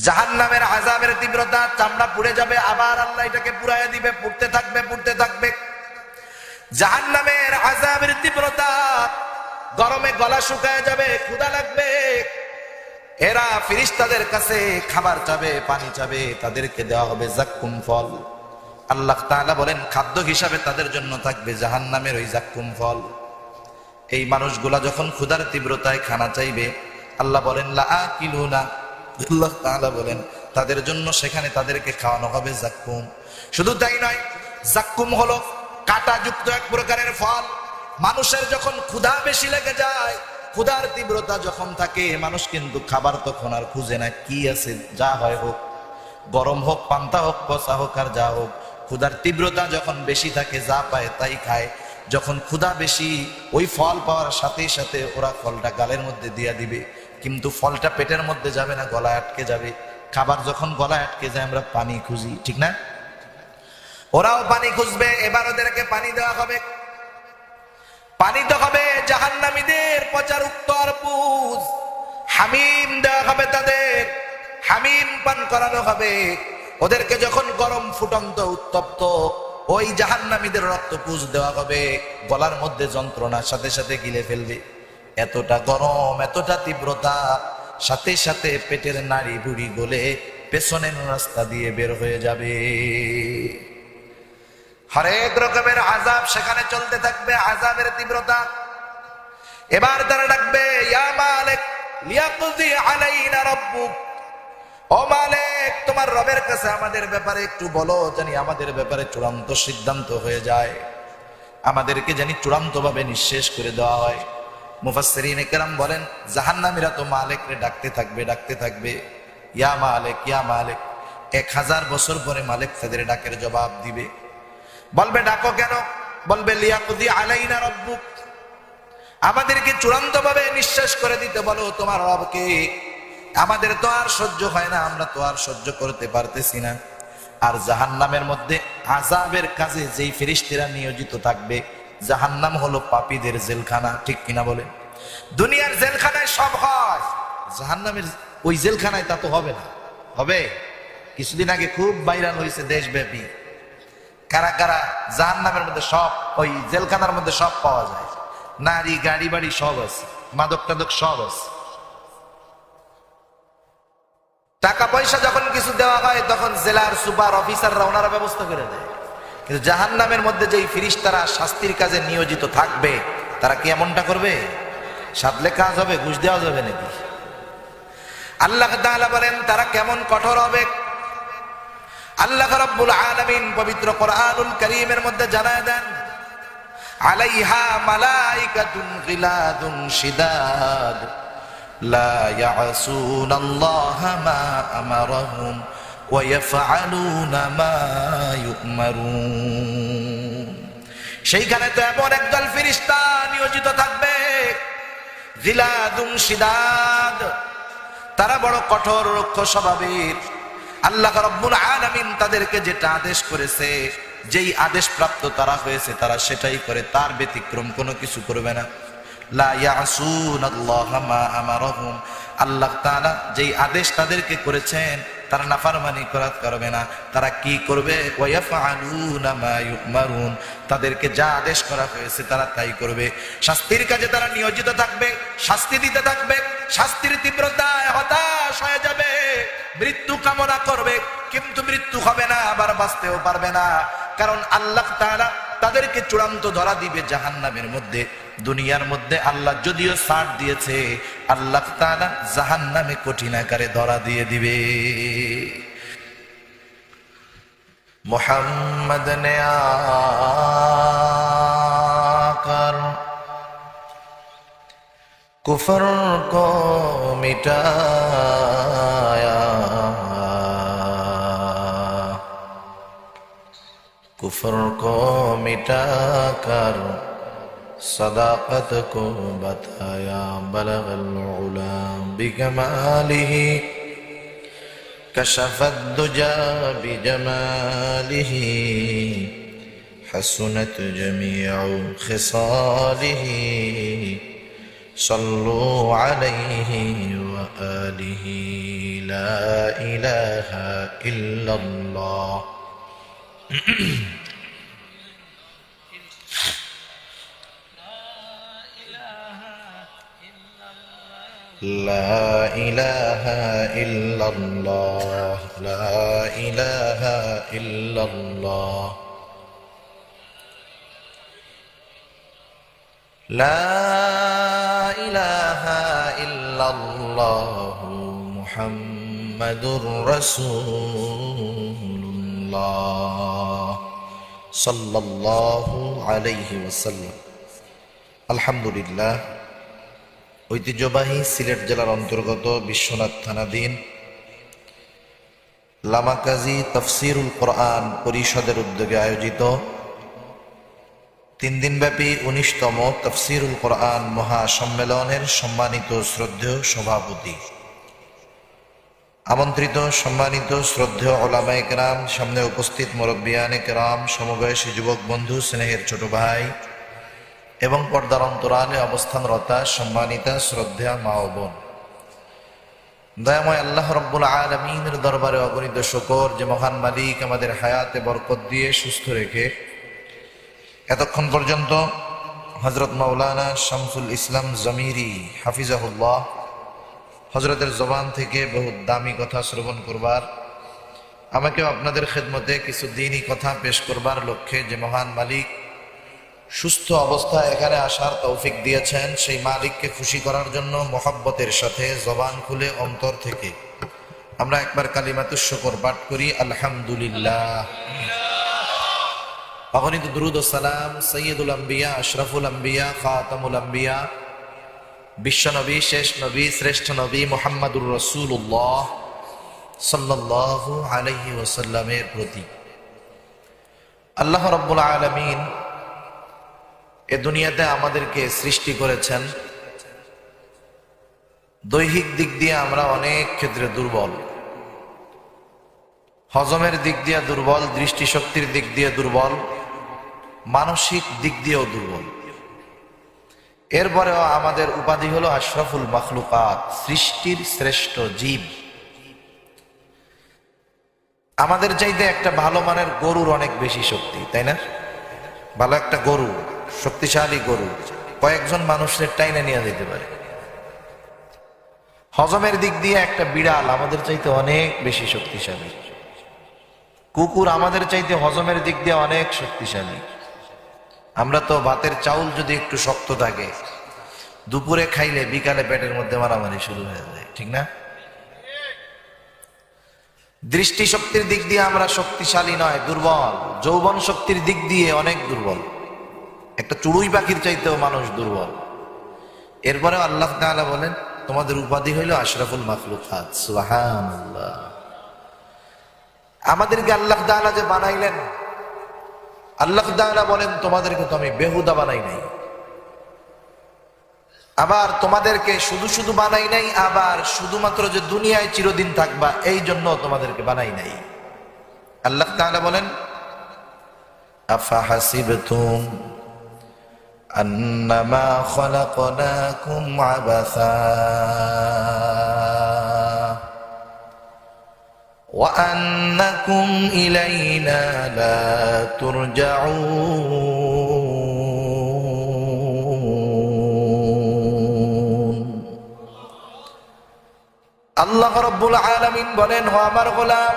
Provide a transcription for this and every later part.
জাহান্নামের আযাবের তীব্রতা, চামড়া পুড়ে যাবে, আবার আল্লাহ এটাকে পুড়াইয়া দিবে, পুড়তে থাকবে পুড়তে থাকবে। জাহান্নামের আযাবের তীব্রতা, গরমে গলা শুকায় যাবে, ক্ষুধা লাগবে। এরা ফেরেশতাদের কাছে খাবার চাবে, পানি চাবে, তাদেরকে দেওয়া হবে যাক্কুম ফল। আল্লাহ তাআলা বলেন খাদ্য হিসাবে তাদের জন্য থাকবে জাহান্নামের ওই যাক্কুম ফল। এই মানুষগুলা যখন ক্ষুধার তীব্রতায় খানা চাইবে, আল্লাহ বলেন লা আকিলুনা, আল্লাহ তাআলা বলেন তাদের জন্য সেখানে তাদেরকে খাওয়ানো হবে যাক্কুম। শুধু তাই নয়, যাক্কুম হলো কাঁটাযুক্ত এক প্রকারের ফল। মানুষের যখন ক্ষুধা বেশি লেগে যায়, ক্ষুধার তীব্রতা যখন থাকে, মানুষ কিন্তু খাবার তখন আর খুঁজে না, কি আছে যা হয় হোক, গরম হোক, পান্তা হোক, কষা হোক, আর যা হোক, ক্ষুধার তীব্রতা যখন বেশি থাকে যা পায় তাই খায়। যখন ক্ষুধা বেশি, ওই ফল পাওয়ার সাথে সাথে ওরা ফলটা গালের মধ্যে দিয়ে দিবে, কিন্তু ফলটা পেটের মধ্যে যাবে না, গলায় আটকে যাবে। খাবার যখন গলায় আটকে যায় আমরা পানি খুঁজি, ঠিক না? ওরাও পানি খুঁজবে, এবার ওদেরকে পানি দেওয়া হবে। পানি তো হবে জাহান্নামীদের পচার উত্তর পুজ, হামিম দেওয়া হবে তাদের, হামিম পান করানো হবে ওদেরকে। যখন গরম ফুটন্ত উত্তপ্ত ওই জাহান্নামীদের রক্তপুজ দেওয়া হবে, গলার মধ্যে যন্ত্রণার সাথে সাথে গিলে ফেলবে। এতটা গরম, এতটা তীব্রতা, সাথে সাথে পেটের নাড়ি ভুড়ি গলে পেছনের রাস্তা দিয়ে বের হয়ে যাবে। হরেক রকমের আযাব সেখানে চলতে থাকবে, আযাবের তীব্রতা। এবার তারা ডাকবে ইয়া মালিক লিয়াকযি আলাইনা রাব্বুক, ও মালিক তোমার রবের কাছে আমাদের ব্যাপারে একটু বলো, জানি আমাদের ব্যাপারে চূড়ান্ত সিদ্ধান্ত হয়ে যায়, আমাদেরকে জানি চূড়ান্ত ভাবে নিঃশেষ করে দেওয়া হয়। মুফাসসিরিনে কেরাম বলেন জাহান্নামীরা তো মালিকরে ডাকতে থাকবে, ডাকতে থাকবে, ইয়া মালিক ইয়া মালিক। 1000 বছর পরে মালিক তাদের ডাকের জবাব দিবে। বলবে ডাকো কেন? বলবে লিয়াকযি আলাইনা রাব্বুক, আমাদেরকে চূড়ান্ত ভাবে নিঃশেষ করে দিতে বলো তোমার রবকে, আমাদের তো আর সহ্য হয় না, আমরা তো আর সহ্য করতে পারতেছি না। আর জাহান্নামের মধ্যে আযাবের কাজে যেই ফেরেশতারা নিয়োজিত থাকবে, জাহান্নাম হলো পাপীদের জেলখানা, ঠিক কিনা বলে? দুনিয়ার জেলখানায় সব হয়, জাহান্নামের ওই জেলখানায় তা তো হবে না। হবে? কিছুদিন আগে খুব ভাইরাল হয়েছে দেশব্যাপী, কারা কারা জাহান্নামের মধ্যে সব, ওই জেলখানার মধ্যে সব পাওয়া যায়, নারী গাড়ি বাড়ি সব আছে, মাদক টাদক সব আছে। টাকা পয়সা যখন কিছু দেওয়া হয় তখন জেলার সুপার অফিসাররা ওনারা ব্যবস্থা করে দেয়। কিন্তু জাহান্নামের মধ্যে যেই ফেরেশতারা শাস্তির কাজে নিয়োজিত থাকবে, তারা কি এমনটা করবে? সাধলে কাজ হবে, ঘুষ দেওয়া যাবে নাকি? আল্লাহ তাআলা বলেন তারা কেমন কঠোর হবে। আল্লাহ রাব্বুল আলামিন পবিত্র কোরআনুল কারীমের মধ্যে জানায় দেন আলাইহা মালাইকাতুন গিলাদুন শিদাদ লা ইয়াসুনাল্লাহা মা আমারাহুম ওয়া ইয়াফআলুনা মা ইউমারুন। সেইখানে তো এমন একদল ফেরেশতা নিয়োজিত থাকবে, গিলাদুন শিদাদ, তারা বড় কঠোর রুক্ষ স্বভাবের। আল্লাহ রাব্বুল আলামিন তাদেরকে যেটা আদেশ করেছে, যেই আদেশ প্রাপ্ত তারা হয়েছে, তারা সেটাই করে, তার ব্যতিক্রম কোনো কিছু করবে না। লা ইয়াসুনাল্লাহা মা আমারাহুম, আল্লাহ তাআলা যেই আদেশ তাদেরকে করেছেন তারা নাফরমানি করবে না। তারা কি করবে? ওয়া ইয়াফআলুনা মা ইউমারুন, তাদেরকে যা আদেশ করা হয়েছে তারা তাই করবে। শাস্তির কাজে তারা নিয়োজিত থাকবে, শাস্তি দিতে থাকবে, শাস্তির তীব্রতায় হতাশ হয়ে যাবে, মৃত্যু কামনা করবে, কিন্তু মৃত্যু হবে না, আবার বাঁচতেও পারবে না। কারণ আল্লাহ তাআলা তাদেরকে চূড়ান্ত ধরা দিবে জাহান্নামের মধ্যে। দুনিয়ার মধ্যে আল্লাহ যদিও ছাড় দিয়েছে, আল্লাহ তাআলা জাহান্নামে কঠিন আকারে ধরা দিয়ে দিবে। মুহাম্মদ ने आकर कुफर को मिटाया, कुफर को मिटाकर सदाकत को बताया। बलगल उला बिकमालिही कशफत दुजा बिजमालिही हसनत जमीउ खिसालिही صلوا عليه وآله لا إله إلا الله لا إله إلا الله لا إله إلا الله لا إله إلا الله محمد رسول الله صلى الله عليه وسلم الحمد لله ঐতিহ্যবাহী সিলেট জেলার অন্তর্গত বিশ্বনাথ থানাধীন লামাকাজি তাফসিরুল কোরআন পরিষদের উদ্যোগে আয়োজিত 3 দিনব্যাপী 19তম তাফসিরুল কোরআন মহাসম্মেলনের সম্মানিত শ্রদ্ধেয় সভাপতি, আমন্ত্রিত সম্মানিত শ্রদ্ধেয় উলামায়ে কেরাম, সামনে উপস্থিত মুরব্বিয়ানে কেরাম, সমবয়সী যুবক বন্ধু, স্নেহের ছোট ভাই এবং পর্দার অন্তরালে অবস্থানরতা সম্মানিতা শ্রদ্ধেয়া মা ও বোন, দয়াময় আল্লাহ রাব্বুল আলামিনের দরবারে অগণিত শুকর যে মহান মালিক আমাদের হায়াতে বরকত দিয়ে সুস্থ রেখে এতক্ষণ পর্যন্ত হযরত মাওলানা শামসুল ইসলাম জমিরি হাফিজাহুল্লাহ হযরতের জবান থেকে বহু দামি কথা শ্রবণ করবার, আমাকেও আপনাদের খেদমতে কিছু দ্বীনি কথা পেশ করবার লক্ষ্যে যে মহান মালিক সুস্থ অবস্থায় এখানে আসার তৌফিক দিয়েছেন, সেই মালিককে খুশি করার জন্য মোহাব্বতের সাথে জবান খুলে অন্তর থেকে আমরা একবার কালিমাতুশ শুকর পাঠ করি, আলহামদুলিল্লাহ। অগণিত দুরূদ ও সালাম সৈয়দুল আম্বিয়া, আশরাফুল আম্বিয়া, খাতামুল আম্বিয়া, বিশ্বনবী, শেষ নবী, শ্রেষ্ঠ নবী মুহাম্মাদুর রাসূলুল্লাহ সাল্লাল্লাহু আলাইহি ওয়াসাল্লামের প্রতি। আল্লাহ রাব্বুল আলামিন এ দুনিয়াতে আমাদেরকে সৃষ্টি করেছেন। দৈহিক দিক দিয়ে আমরা অনেক ক্ষেত্রে দুর্বল, হজমের দিক দিয়ে দুর্বল, দৃষ্টিশক্তির দিক দিয়ে দুর্বল, মানসিক দিক দিয়েও দুর্বল। এরপরেও আমাদের উপাধি হলো আশরাফুল মাখলুকাত, সৃষ্টির শ্রেষ্ঠ জীব। আমাদের চাইতে একটা ভালো মানের গরুর অনেক বেশি শক্তি, তাই না? ভালো একটা গরু, শক্তিশালী গরু কয়েকজন মানুষের টাইনে নিয়ে যেতে পারে। হজমের দিক দিয়ে একটা বিড়াল আমাদের চাইতে অনেক বেশি শক্তিশালী। কুকুর আমাদের চাইতে হজমের দিক দিয়ে অনেক শক্তিশালী। আমরা তো ভাতের চাউল যদি একটু শক্ত থাকে, দুপুরে খাইলে বিকালে পেটের মধ্যে মারামারি শুরু হয়ে যায়, ঠিক না? দৃষ্টি শক্তির দিক দিয়ে আমরা শক্তিশালী নয়, দুর্বল। যৌবন শক্তির দিক দিয়ে অনেক দুর্বল, একটা চড়ুই পাখির চাইতেও মানুষ দুর্বল। এরপরে আল্লাহ তাআলা বলেন তোমাদের উপাধি হইল আশরাফুল মাখলুকাত। সুবহানাল্লাহ। আমাদেরকে আল্লাহ তাআলা যে বানাইলেন, আল্লাহ তাআলা বলেন তোমাদেরকে তো আমি বেহুদা বানাই নাই, আবার তোমাদেরকে শুধু শুধু বানাই নাই, আবার শুধুমাত্র যে দুনিয়ায় চিরদিন থাকবা এই জন্য তোমাদেরকে বানাই নাই। আল্লাহ তাআলা বলেন আফাহাসিবতুম আন্নামা খালাকনাকুম আবাসা ওয়া আন্নাকুম ইলাইনা লা তুরজাউন। আল্লাহ রাব্বুল আলামিন বলেন, ও আমার গোলাম,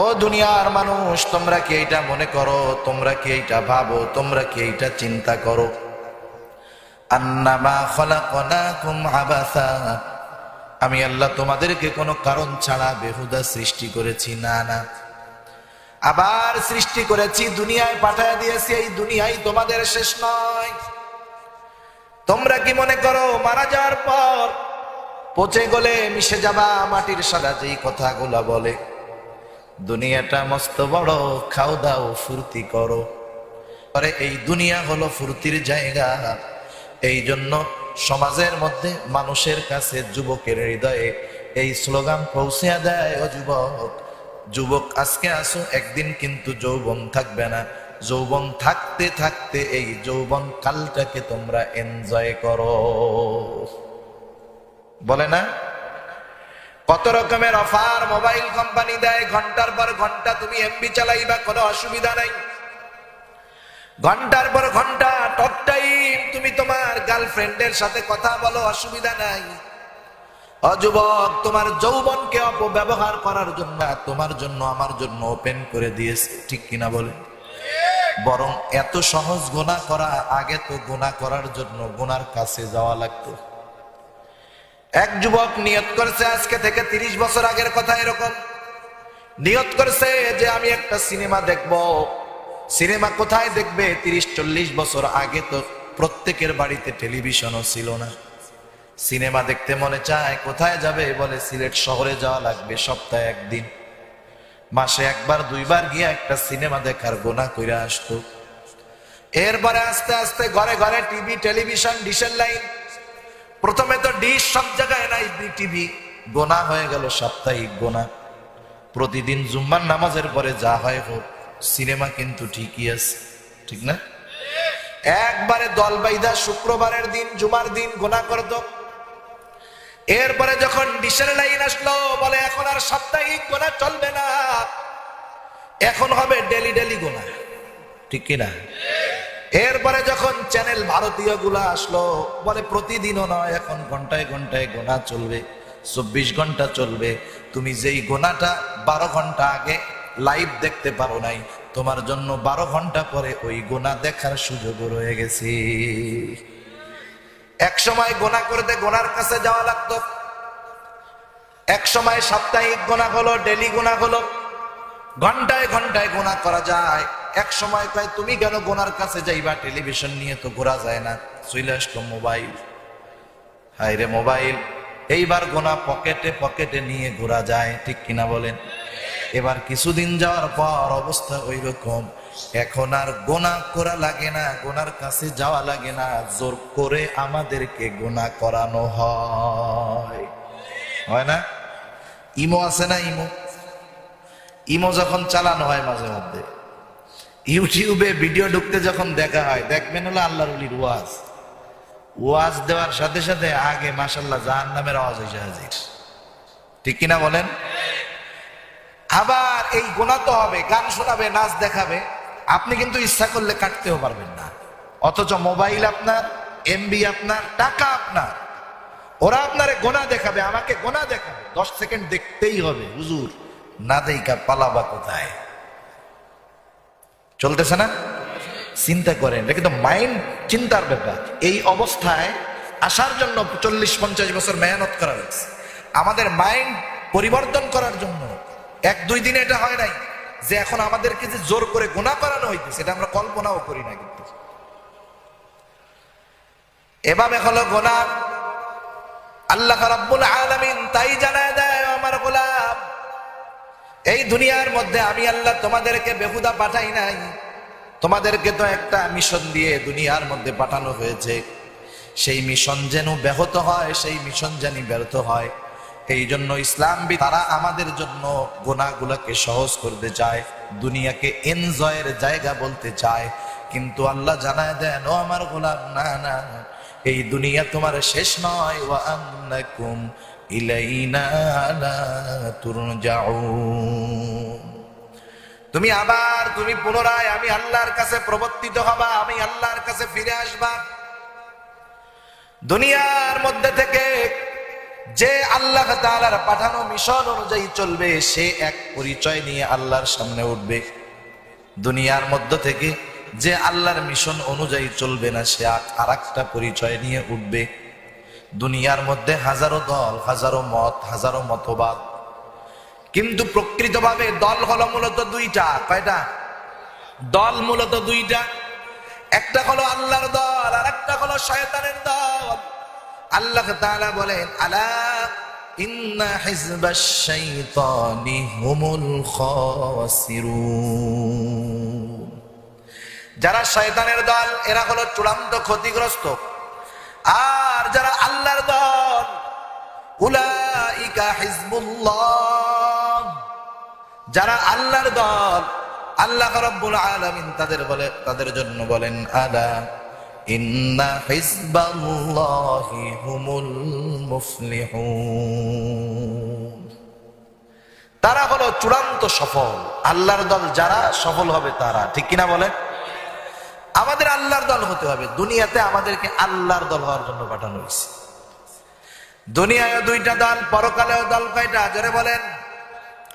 ও দুনিয়ার মানুষ, তোমরা কি এইটা মনে করো, তোমরা কি এইটা ভাবো, তোমরা কি এইটা চিন্তা করো, আন্নামা খালাকনাকুম আবাসা, আমি আল্লাহ তোমাদেরকে কোনো কারণ ছাড়া বেহুদা সৃষ্টি করেছি? না না, আবার সৃষ্টি করেছি, দুনিয়ায় পাঠায় দিয়েছি। এই দুনিয়ায় তোমাদের শেষ নয়। তোমরা কি মনে করো মারা যাওয়ার পর পচে গলে মিশে যাবা মাটির সাথে? যেই কথাগুলা বলে দুনিয়াটা মস্ত বড়, খাও দাও ফুর্তি করো, আরে এই দুনিয়া হলো ফুর্তির জায়গা। এই জন্য সমাজের মধ্যে মানুষের কাছে যুবকের হৃদয়ে এই স্লোগান পৌঁছে দেয়, ও যুবক, যুবক আজকে আসো, একদিন কিন্তু যৌবন থাকবে না। যৌবন থাকতে থাকতে এই যৌবন কালটাকে তোমরা এনজয় করো। বলে না, কত রকমের অফার মোবাইল কোম্পানি দেয়, ঘন্টার পর ঘন্টা তুমি এমবি চালাইবা, কোনো অসুবিধা নাই। ঘন্টার পর ঘন্টা টক টাইম তুমি তোমার গার্লফ্রেন্ডের সাথে কথা বলো, অসুবিধা নাই। অযুবক, তোমার যৌবনকে অপব্যবহার করার জন্য তোমার জন্য আমার জন্য ওপেন করে দিয়েছে, ঠিক কিনা বলে? বরং এত সহজ গুনাহ করা, আগে তো গুনাহ করার জন্য গুনার কাছে যাওয়া লাগতো। এক যুবক নিয়ত করছে, আজকে থেকে 30 বছর আগের কথা, এরকম নিয়ত করছে যে আমি একটা সিনেমা দেখব। সিনেমা কোথায় দেখবে? 30-40 বছর আগে তো প্রত্যেকের বাড়িতে টেলিভিশনও ছিল না। সিনেমা দেখতে মনে চায়, কোথায় যাবে? বলে সিলেট শহরে যাওয়া লাগবে, সপ্তাহে একদিন, মাসে একবার দুইবার গিয়ে একটা সিনেমা দেখার গুনাহ কইরা আসতো। এরপরে আস্তে আস্তে ঘরে ঘরে টিভি, টেলিভিশন, ডিশের লাইন। প্রথমে তো ডিশ সব জায়গায় নাই, টিভি। গুনাহ হয়ে গেল সাপ্তাহিক গুনাহ। প্রতিদিন জুম্মার নামাজের পরে যা হয় হোক, সিনেমা কিন্তু ঠিকই আছে, ঠিক না? একবারে দল বাইদা শুক্রবারের দিন, জুমার দিন গুনাহ করত। এরপরে যখন ডিশের লাইন আসলো, বলে এখন আর সাপ্তাহিক গুনাহ চলবে না, এখন হবে ডেলি ডেলি গুনাহ, ঠিক কিনা? এরপরে যখন চ্যানেল ভারতীয় গুলা আসলো, বলে প্রতিদিনও নয়, এখন ঘন্টায় ঘন্টায় গুনাহ চলবে, 24 ঘন্টা চলবে। তুমি যেই গুনাহটা 12 ঘন্টা আগে লাইভ দেখতে পারো নাই, তোমার জন্য 12 ঘন্টা পরে ওই গুনাহ দেখার সুযোগ রয়ে গেছে। এক সময় গুনাহ করতে গুনার কাছে যাওয়া লাগতো, এক সময় সাপ্তাহিক গুনাহ হলো, ডেলি গুনাহ হলো, ঘন্টায় ঘন্টায় গুনাহ করা যায়। এক সময় কয় তুমি কেন গুনার কাছে যাইবা? টেলিভিশন নিয়ে তো ঘোরা যায় না, চলে আসলো মোবাইল। হায় রে মোবাইল, এইবার গুনাহ পকেটে পকেটে নিয়ে ঘোরা যায়, ঠিক কিনা বলেন? এবার কিছুদিন যাওয়ার পর অবস্থা ওই রকম, এখন আর গুনাহ করা লাগে না, গুনার কাছে যাওয়া লাগে না, জোর করে আমাদেরকে গুনাহ করানো হয়, হয় না? ইমো আছে না, ইমো যখন চালানো হয় মাঝে মধ্যে, ইউটিউবে ভিডিও ঢুকতে যখন দেখা হয়, দেখবেন হলো আল্লাহর ওলির ওয়াজ দেওয়ার সাথে সাথে আগে মাশাআল্লাহ জাহান্নামের আওয়াজ হইছে হাজির, ঠিক কিনা বলেন? আবার এই গুনাহ তো হবে, গান শোনাবে, নাচ দেখাবে, আপনি কিন্তু ইচ্ছা করলে কাটতেও পারবেন না। অথচ মোবাইল আপনার, এমবি আপনার, টাকা আপনার, ওরা আপনারে গুনাহ দেখাবে, আমাকে গুনাহ দেখাবে, 10 সেকেন্ড দেখতেই হবে। হুজুর না দেইকা পালাবা কোথায়? চলতেছে না? চিন্তা করেন, এটা কিন্তু মাইন্ড চিন্তার ব্যাপার। এই অবস্থায় আসার জন্য 40-50 বছর মেহনত করা হয়েছে আমাদের মাইন্ড পরিবর্তন করার জন্য। 1-2 দিনে এটা হয় নাই যে এখন আমাদেরকে যে জোর করে গুনাহ করানো হইতেছে, এটা আমরা কল্পনাও করি না। কিন্তু এভাবে হলো গুনাহ। আল্লাহ রাব্বুল আলামিন তাই জানায় দেয়, আমার গোলাম, এই দুনিয়ার মধ্যে আমি আল্লাহ তোমাদেরকে বেহুদা পাঠাই নাই, তোমাদেরকে তো একটা মিশন দিয়ে দুনিয়ার মধ্যে পাঠানো হয়েছে। সেই মিশন যেন ব্যাহত হয়, সেই মিশন যেন ব্যর্থ হয়, এই জন্য ইসলাম তারা আমাদের জন্য গুনাহগুলোকে সহজ করতে চায়, দুনিয়াকে এনজয়ের জায়গা বলতে চায়। কিন্তু আল্লাহ জানায় দেন, ও আমার গোলাম, না না, এই দুনিয়া তোমার শেষ নয়। ওয়া আন্নাকুম ইলাইনা লা তুরজাউন, তুমি আবার তুমি পুনরায় আমি আল্লাহর কাছে প্রবর্তিত হবা, আমি আল্লাহর কাছে ফিরে আসবা। দুনিয়ার মধ্যে থেকে যে আল্লাহ তাআলার পাঠানো মিশন অনুযায়ী চলবে, সে এক পরিচয় নিয়ে আল্লাহর সামনে উঠবে। দুনিয়ার মধ্য থেকে যে আল্লাহর মিশন অনুযায়ী চলবে না, সে আরেকটা পরিচয় নিয়ে উঠবে। দুনিয়ার মধ্যে হাজারো দল, হাজারো মত, হাজারো মতবাদ, কিন্তু প্রকৃতভাবে দল হলো মূলত 2টা। কয়টা দল? মূলত 2টা। একটা হলো আল্লাহর দল, আর একটা হলো শয়তানের দল। আল্লাহ তাআলা বলেন, আলা ইন্না হিজবাশ শাইতানি হুমুল খাসিরুন, যারা শয়তানের দল এরা হলো চূড়ান্ত ক্ষতিগ্রস্ত। আর যারা আল্লাহর দল, উলাইকা হিজবুল্লাহ, যারা আল্লাহর দল, আল্লাহ রাব্বুল আলামিন তাদের জন্য বলেন, আলা ইন্না হিজবাল্লাহি হুমুল মুফলিহুন। তারা হলো চূড়ান্ত সফল। আল্লাহর দল যারা সফল হবে তারা, ঠিক কিনা বলেন? আমাদের আল্লাহর দল হতে হবে। দুনিয়াতে আমাদেরকে আল্লাহর দল হওয়ার জন্য পাঠানো হয়েছে। দুনিয়ায় দুইটা দল, পরকালেও দল কয়টা? জোরে বলেন,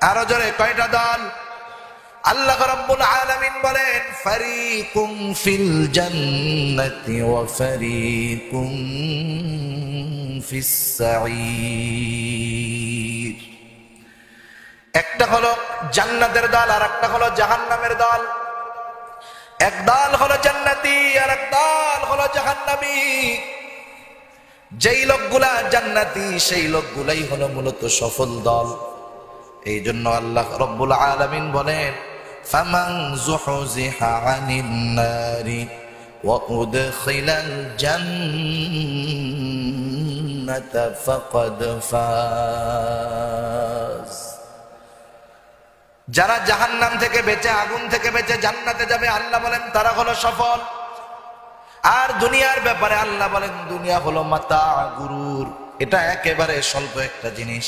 আরো জোরে, কয়টা দল? আল্লাহ রাব্বুল আলামিন বলেন, ফারিকুম ফিল জান্নাতি ওয়া ফারিকুম ফিস সাঈর। একটা হলো জান্নাতের দল আর একটা হলো জাহান্নামের দল। এক দল হলো জান্নাতি আর এক দল হলো জাহান্নামী। যেই লোকগুলা জান্নাতি সেই লোকগুলাই হলো মূলত সফল দল। এই জন্য আল্লাহ রাব্বুল আলামিন বলেন, ফামান যুহজিহা আনিন নারি ওয়া উদখিলাল জান্নাতা ফাকাদ ফাজ। যারা জাহান্নাম থেকে বেঁচে, আগুন থেকে বেঁচে জান্নাতে যাবে, আল্লাহ বলেন তারা হলো সফল। আর দুনিয়ার ব্যাপারে আল্লাহ বলেন, দুনিয়া হলো মাতা গুরুর। এটা একেবারে স্বল্প একটা জিনিস।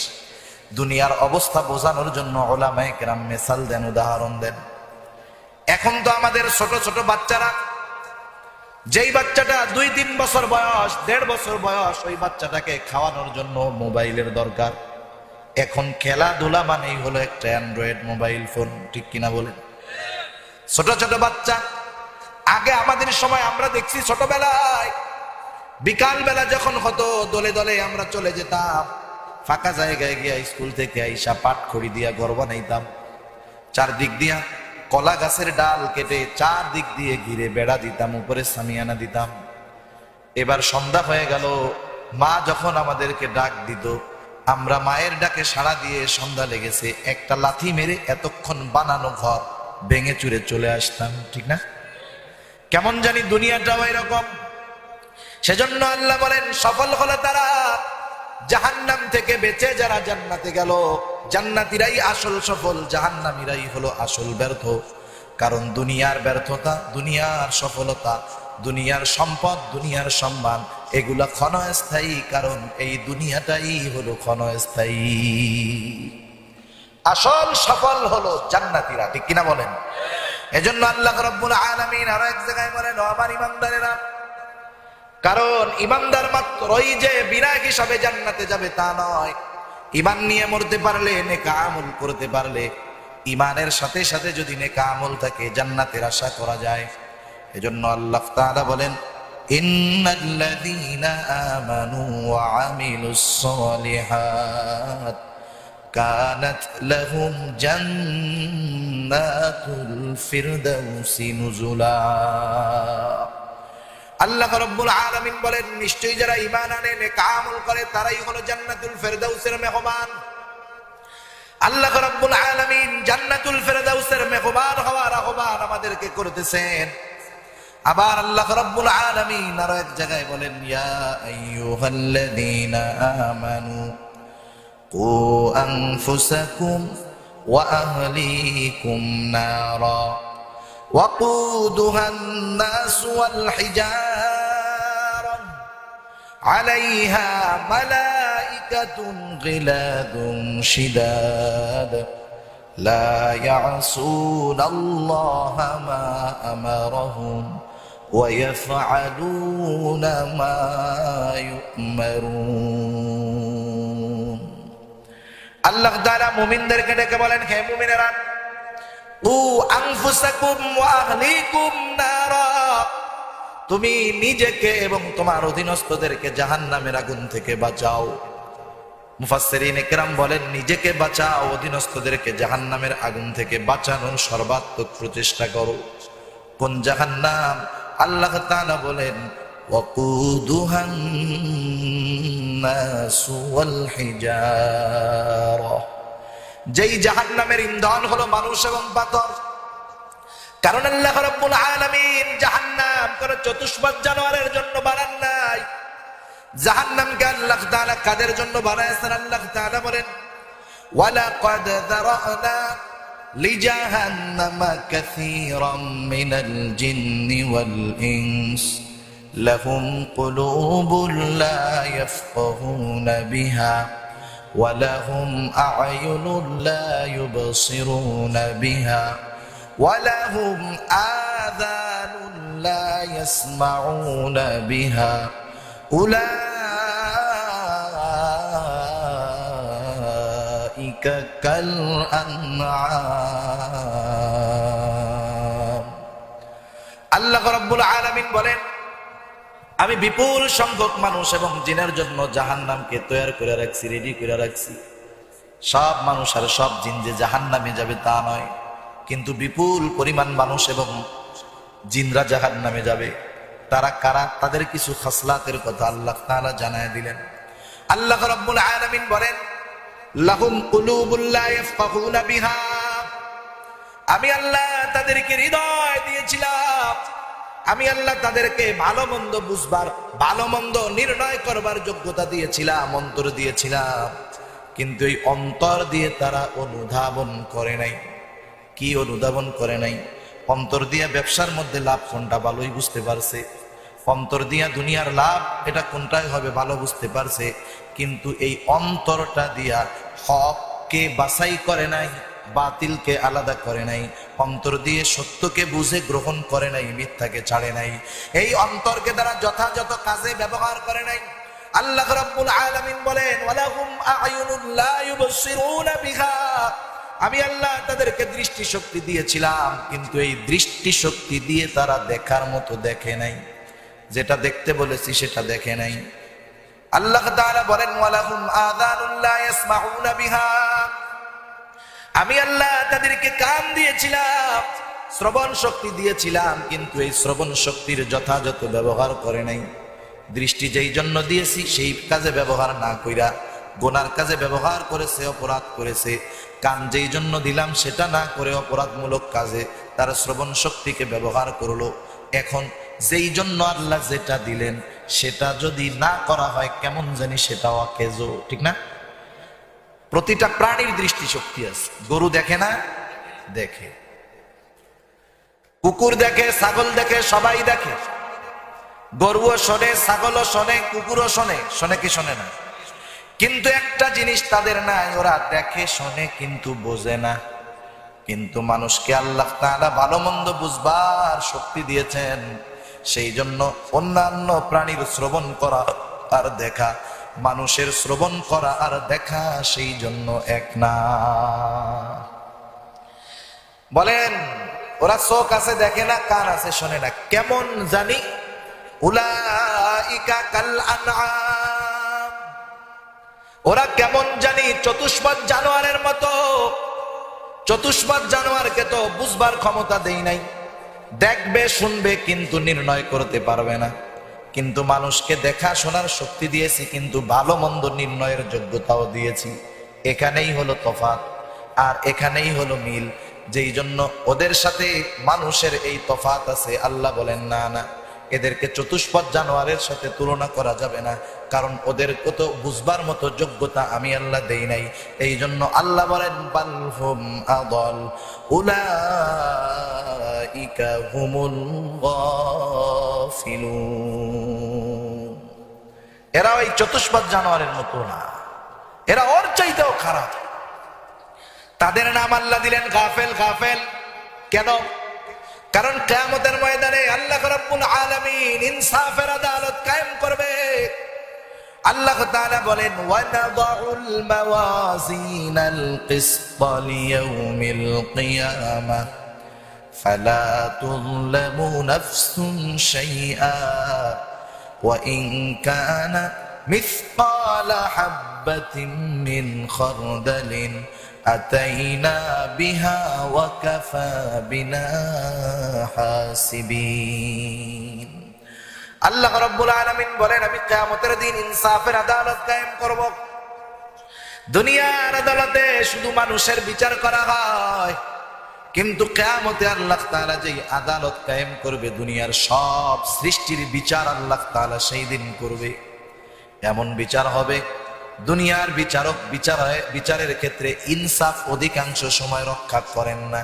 দুনিয়ার অবস্থা বোঝানোর জন্য উলামায়ে কেরাম মিসাল দেন, উদাহরণ দেন। এখন তো আমাদের ছোট ছোট বাচ্চারা, যেই বাচ্চাটা 2-3 বছর বয়স, 1.5 বছর বয়স, ওই বাচ্চাটাকে খাওয়ানোর জন্য মোবাইলের দরকার। এখন খেলাধুলা মানেই হলো একটা অ্যান্ড্রয়েড মোবাইল ফোন, ঠিক কিনা বলেন? ছোট ছোট বাচ্চা। আগে আমাদের সময় আমরা দেখছি ছোটবেলায় বিকাল বেলা যখন হতো, দলে দলে আমরা চলে যেতাম ফাঁকা জায়গায় গিয়া, স্কুল থেকে আইসা পাটখড়ি দিয়া ঘর বানাইতাম। চারদিক দিয়া কলা গাছের ডাল কেটে চারদিক দিয়ে ঘিরে বেড়া দিতাম, উপরে সামিয়ানা দিতাম। এবার সন্ধ্যা হয়ে গেল, মা যখন আমাদেরকে ডাক দিত, আমরা মায়ের ডাকে সাড়া দিয়ে সন্ধ্যা লেগেছে একটা লাথি মেরে এতক্ষণ বানানো ঘর ভেঙে চুরে চলে আসতাম, ঠিক না? কেমন জানি দুনিয়াটাও এরকম। সেজন্য আল্লাহ বলেন, সফল হলো তারা জাহান্নাম থেকে বেঁচে যারা জান্নাতে গেল। জান্নাতীরাই আসল সফল, জাহান্নামীরাই হলো আসল ব্যর্থ। কারণ দুনিয়ার ব্যর্থতা, দুনিয়ার সফলতা, দুনিয়ার সম্পদ, দুনিয়ার সম্মান, এগুলা ক্ষণস্থায়ী। কারণ এই দুনিয়াটাই হলো ক্ষণস্থায়ী। আসল সফল হলো জান্নাতীরা, ঠিক কিনা বলেন? এজন্য আল্লাহ রাব্বুল আলামিন আরো এক জায়গায় বলেন, ও আমার ইমানদারেরা, কারণ ইমানদার মাত্রই যে বিনা হিসাবে জান্নাতে যাবে তা নয়। ঈমান নিয়ে মরতে পারলে, নেক আমল করতে পারলে, ঈমানের সাথে সাথে যদি নেক আমল থাকে, জান্নাতের আশা করা যায়। এজন্য আল্লাহ তাআলা বলেন, ইন্নাল্লাযীনা আমানু ওয়া আমিলুস সালিহাত কানাত লাহুম জান্নাতুল ফিরদাউসি নুজুলা। আল্লাহ রাব্বুল আলামিন বলেন, নিশ্চয়ই যারা ঈমান আনে, নেক আমল করে, তারাই হলো জান্নাতুল ফিরদাউসের মেহমান। আল্লাহ রাব্বুল আলামিন জান্নাতুল ফিরদাউসের মেহমান হওয়ার আহ্বান আমাদেরকে করতেছেন। আবার আল্লাহ রাব্বুল আলামিন আরো এক জায়গায় বলেন, ইয়া আইয়ুহাল্লাযীনা আমানু কু আনফুসাকুম ওয়া আহলিকুম নারা وقودها الناس والحجارة عليها ملائكة غلاظ شداد لا يعصون الله ما أمرهم ويفعلون ما يؤمرون। আল্লাহ তাআলা মুমিনদেরকে ডেকে বলেন, হে মুমিনেরা, তুমি নিজেকে এবং তোমার অধীনস্থদেরকে জাহান্নামের আগুন থেকে বাঁচাও। মুফাসসিরিনে কেরাম বলেন, নিজেকে বাঁচাও, অধীনস্থদেরকে জাহান্নামের আগুন থেকে বাঁচানোর সর্বাত্মক প্রচেষ্টা করো। কোন জাহান্নাম? আল্লাহ তাআলা বলেন, ওয়াকুদুহান নাসু ওয়াল হিজারা। যেই জাহান্নামের ইন্ধন হলো মানুষ এবং পাথর। কারণ আল্লাহ রাব্বুল আলামিন জাহান্নাম কোন চতুষ্পদ জানোয়ারের জন্য বানান নাই। জাহান্নামকে আল্লাহ তাআলা কাদের জন্য বানায়ছেন? আল্লাহ তাআলা বলেন, ওয়ালাকাদ যারানা لجهنم كثيرا من الجن والإنس لهم قلوب لا يفقهون بها ولهم أعين لا يبصرون بها ولهم آذان لا يسمعون بها أولئك كالأنعام আল্লাহ রাব্বুল আলামিন বলেন, আমি বিপুল সংখ্যক মানুষ এবং জিনের জন্য জাহান্নামকে তৈরি করে রাখছি, রেডি করে রাখছি। সব মানুষ আর সব জিন যে জাহান্নামে যাবে তা নয়, কিন্তু বিপুল পরিমাণ মানুষ এবং জিনরা জাহান্নামে যাবে। তারা কারা? তাদের কিছু খাসলাতের কথা আল্লাহ তাআলা জানায় দিলেন। আল্লাহ রাব্বুল আলামিন বলেন, লাহুম কুলুবুল লা ইয়াফকাহুনা বিহা, আমি আল্লাহ তাদেরকে হৃদয় দিয়েছিলাম, আমি আল্লাহ তাদেরকে ভালো মন্দ বুঝবার, ভালো মন্দ নির্ণয় করবার যোগ্যতা দিয়েছিলাম, অন্তর দিয়েছিলাম, কিন্তু এই অন্তর দিয়ে তারা অনুধাবন করে নাই। কি অনুধাবন করে নাই? অন্তর দিয়া ব্যবসার মধ্যে লাভ কোনটা ভালোই বুঝতে পারছে, অন্তর দিয়া দুনিয়ার লাভ এটা কোনটাই হবে ভালো বুঝতে পারছে, কিন্তু এই অন্তরটা দিয়া হককে বাছাই করে নাই, বাতিলকে আলাদা করে নাই, অন্তর দিয়ে সত্যকে বুঝে গ্রহণ করে নাই, মিথ্যাকে ছাড়ে নাই, এই অন্তরকে তারা যথাযথ কাজে ব্যবহার করে নাই। আল্লাহ রাব্বুল আলামিন বলেন, ওয়ালাহুম আ'য়ুনুন লা ইউবসিরুনা বিহা, আমি আল্লাহ তাদেরকে দৃষ্টি শক্তি দিয়েছিলাম, কিন্তু এই দৃষ্টি শক্তি দিয়ে তারা দেখার মতো দেখে নাই, যেটা দেখতে বলেছি সেটা দেখে নাই। আল্লাহ তাআলা বলেন, ওয়ালাহুম আযানুন লা ইয়াসমাউনা বিহা, আমি আল্লাহ তাদেরকে কান দিয়েছিলাম, শ্রবণ শক্তি দিয়েছিলাম, কিন্তু এই শ্রবণ শক্তির যথাযথ ব্যবহার করে নাই। দৃষ্টি যেই জন্য দিয়েছি সেই কাজে ব্যবহার না কইরা গুনার কাজে ব্যবহার করেছে, অপরাধ করেছে। কান যেই জন্য দিলাম সেটা না করে অপরাধমূলক কাজে তার শ্রবণ শক্তিকে ব্যবহার করলো। এখন যেই জন্য আল্লাহ যেটা দিলেন সেটা যদি না করা হয় কেমন জানি সেটা অকেজো, ঠিক না? প্রতিটা প্রাণীর দৃষ্টি শক্তি আছে। গরু দেখে না? দেখে। কুকুর দেখে, ছাগল দেখে, সবাই দেখে। গরুও শোনে, ছাগলও শোনে, কুকুরও শোনে। শোনে কি শোনে না? কিন্তু একটা জিনিস তাদের নাই, ওরা দেখে শোনে কিন্তু বোঝে না। কিন্তু মানুষকে আল্লাহ তাআলা ভালো মন্দ বুঝবার শক্তি দিয়েছেন, সেই জন্য অন্যান্য প্রাণীর শ্রবণ করা আর দেখা, মানুষের শ্রবণ করা আর দেখা সেই জন্য এক না। বলেন, ওরা চোখ আছে দেখে না, কান আছে শোনে না, কেমন জানি উলাইকা কাল আনআম, ওরা কেমন জানি চতুষ্পদ জানোয়ারের মতো। চতুষ্পদ জানোয়ারকে তো বুঝবার ক্ষমতা দেই নাই, দেখবে শুনবে কিন্তু নির্ণয় করতে পারবে না। কিন্তু মানুষকে দেখা শোনার শক্তি দিয়েছি, কিন্তু ভালো মন্দ নির্ণয়ের যোগ্যতাও দিয়েছি। এখানেই হলো তফাৎ আর এখানেই হলো মিল। যেই জন্য ওদের সাথে মানুষের এই তফাৎ আছে। আল্লাহ বলেন, না না, এদেরকে চতুষ্পদ জানোয়ারের সাথে তুলনা করা যাবে না, কারণ ওদের কত বুঝবার মতো যোগ্যতা আমি আল্লাহ দেই নাই। এই জন্য আল্লাহ বলেন, বাল হুম আদল উলাইকা হুমুল গাফিলুন, এরা ওই চতুষ্পদ জানোয়ারের মতো না, এরা ওর চাইতেও খারাপ। তাদের নাম আল্লাহ দিলেন গাফেল। গাফেল কেন? কারণ কিয়ামতের ময়দানে আল্লাহ রাব্বুল আলামিন ইনসাফের আদালত কায়েম করবে। আল্লাহ তাআলা বলেন, ওয়া নাদাউল মাওয়াজিনাল কিসতা লিয়াউমিল কিয়ামাহ ফালা তুযলামু নাফসুন শাইআ ওয়া ইন কানা মিসকালা হাববাতিন মিন খারদালিন আতাইনা বিহা ওয়া কাফা বিনা হাসিবিন। আল্লাহ রাব্বুল আলামিন বলেন, আমি কিয়ামতের দিন ইনসাফের আদালত কায়েম করব। দুনিয়ার আদালতে শুধু মানুষের বিচার করা হয়, কিন্তু কিয়ামতে আল্লাহ তাআলা যেই আদালত কায়েম করবে, দুনিয়ার সব সৃষ্টির বিচার আল্লাহ তাআলা সেই দিন করবে। এমন বিচার হবে দুনিয়ার বিচারক বিচারের ক্ষেত্রে ইনসাফ অধিকাংশ সময় রক্ষা করেন না।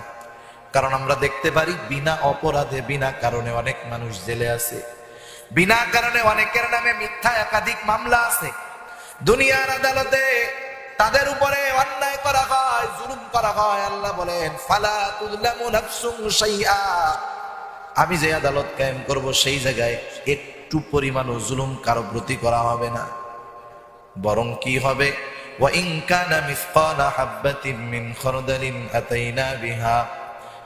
কারণ আমরা দেখতে পারি বিনা অপরাধে বিনা কারণে অনেক মানুষ জেলে আছে, বিনা কারণে অনেকের নামে মিথ্যা একাধিক মামলা আছে। দুনিয়ার আদালতে তাদের উপরে অন্যায় করা হয়, জুলুম করা হয়। আল্লাহ বলেন ফালা তুযলামু নাফসুন শাইআ, আমি যে আদালত কায়েম করব সেই জায়গায় একটু পরিমাণও জুলুম কারো প্রতি করা হবে না। বরং কি হবে, ওয়া ইন কানা মিসকালা হাববাতিন মিন খারদালিন আতাইনা বিহা,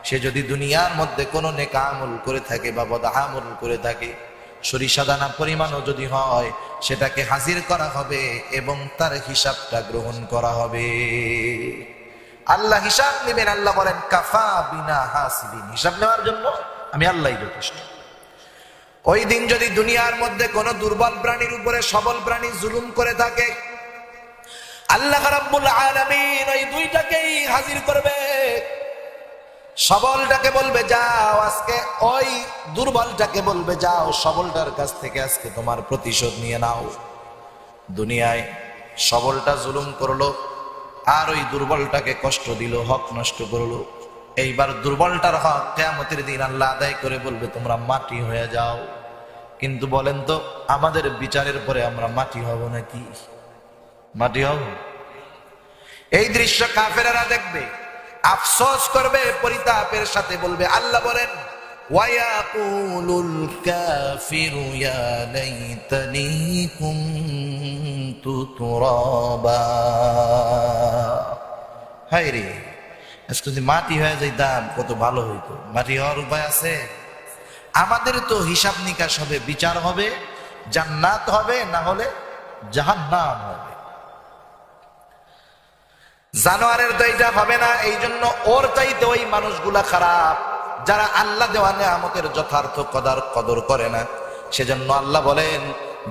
সে যদি দুনিয়ার মধ্যে কোনো নেক আমল করে থাকে বা বদ আমল করে থাকে, সরিষা দানা পরিমাণও যদি হয়, সেটাকে হাজির করা হবে এবং তার হিসাবটা গ্রহণ করা হবে। আল্লাহ হিসাব নেবেন। আল্লাহ বলেন কাফা বিনা হাসিবিন, হিসাব নেওয়ার জন্য আমি আল্লাহই যথেষ্ট। ওই দিন যদি দুনিয়ার মধ্যে কোনো দুর্বল প্রাণীর উপরে সবল প্রাণী জুলুম করে থাকে, আল্লাহ রাব্বুল আলামিন ওই দুইটাকেই হাজির করবে। সবলটাকে বলবে যাও আজকে, ওই দুর্বলটাকে বলবে যাও সবলটার কাছ থেকে আজকে তোমার প্রতিশোধ নিয়ে নাও। দুনিয়ায় সবলটা জুলুম করলো আর ওই দুর্বলটাকে কষ্ট দিল, হক নষ্ট করলো। এইবার দুর্বলটার হক কিয়ামতের দিন আল্লাহ আদায় করে বলবে তোমরা মাটি হয়ে যাও। কিন্তু বলেন তো আমাদের বিচারের পরে আমরা মাটি হব নাকি? মাটি হব? এই দৃশ্য কাফেরেরা দেখবে, আফসোস করবে, পরিতাপের সাথে বলবে। আল্লাহ বলেন ওয়ায়াকুলুল কাফিরু ইয়া লাইতানি কুনতু তুরাবা, হায় রে আজকে যদি মাটি হয়ে যাইতাম কত ভালো হইতো। মাটি হওয়ার উপায় আছে? আমাদের তো হিসাব নিকাশ হবে, বিচার হবে, জান্নাত হবে, না হলে জাহান্নাম হবে। জানোয়ারের তো এইটা হবে না। এই জন্য ওর চাইতে ওই মানুষগুলা খারাপ যারা আল্লাহ দেওয়া নেয়ামতের যথার্থ কদর করে না। সেজন্য আল্লাহ বলেন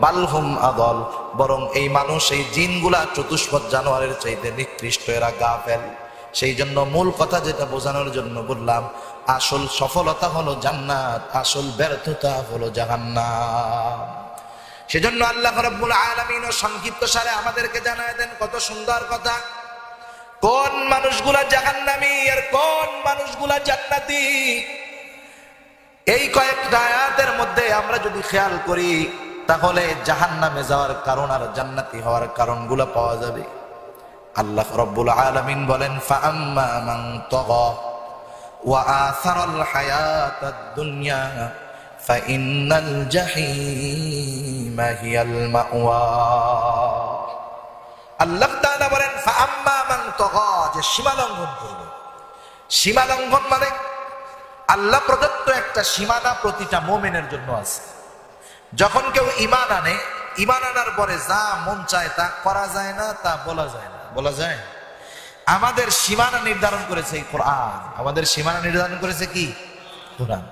বালহুম আদল, বরং এই মানুষ এই জিনগুলা চতুষ্পদ জানোয়ারের চাইতে নিকৃষ্ট, এরা গাফেল। সেই জন্য মূল কথা যেটা বোঝানোর জন্য বললাম, আসল সফলতা হলো জান্নাত, আসল ব্যর্থতা হলো জাহান্নাম। সেজন্য আল্লাহ রাব্বুল আলামিন সংক্ষিপ্ত সারে আমাদেরকে জানায় দেন কত সুন্দর কথা, কোন মানুষগুলা জাহান্নামী আর কোন মানুষগুলা জান্নাতি। এই কয়েকটা আয়াতের মধ্যে আমরা যদি খেয়াল করি তাহলে জাহান্নামে যাওয়ার কারণ আর জান্নাতি হওয়ার কারণগুলো পাওয়া যাবে। আল্লাহ রাব্বুল আলামিন বলেন ফাআম্মা মান তাগা ওয়া আসারাল হায়াতাদ দুনিয়া ফাইন্নাল জাহিমা হিয়াল মাওয়া। আল্লাহ তাআলা বলেন ফাআম্মা মান তাগা, যে সীমা লঙ্ঘন করবে। সীমা লঙ্ঘন মানে আল্লাহ প্রদত্ত একটা সীমানা প্রতিটা মুমিনের জন্য আছে। যখন কেউ ঈমান আনে, ঈমান আনার পরে যা মন চায় তা করা যায় না, তা বলা যায় না। বলা যায়? আমাদের সীমানা নির্ধারণ করেছে এই কোরআন। আমাদের সীমানা নির্ধারণ করেছে কি? কোরআন।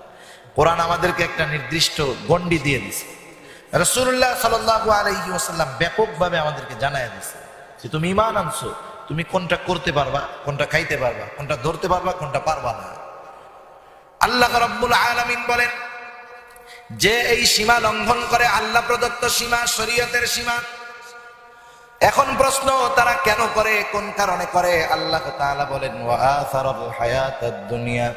কোরআন আমাদেরকে একটা নির্দিষ্ট গণ্ডি দিয়ে দিছে। রাসূলুল্লাহ সাল্লাল্লাহু আলাইহি ওয়াসাল্লাম ব্যাপকভাবে আমাদেরকে জানায় দিছে যে তুমি ঈমান আনছো, তুমি কোনটা করতে পারবা, কোনটা খাইতে পারবা, কোনটা ধরতে পারবা, কোনটা পারবা না। আল্লাহ রাব্বুল আলামিন বলেন যে এই সীমা লঙ্ঘন করে, আল্লাহ প্রদত্ত সীমা, শরীয়তের সীমা। এখন প্রশ্ন, তারা কেন করে, কোন কারণে করে? আল্লাহ তাআলা বলেন ওয়া আসারাল হায়াতাদ দুনিয়া,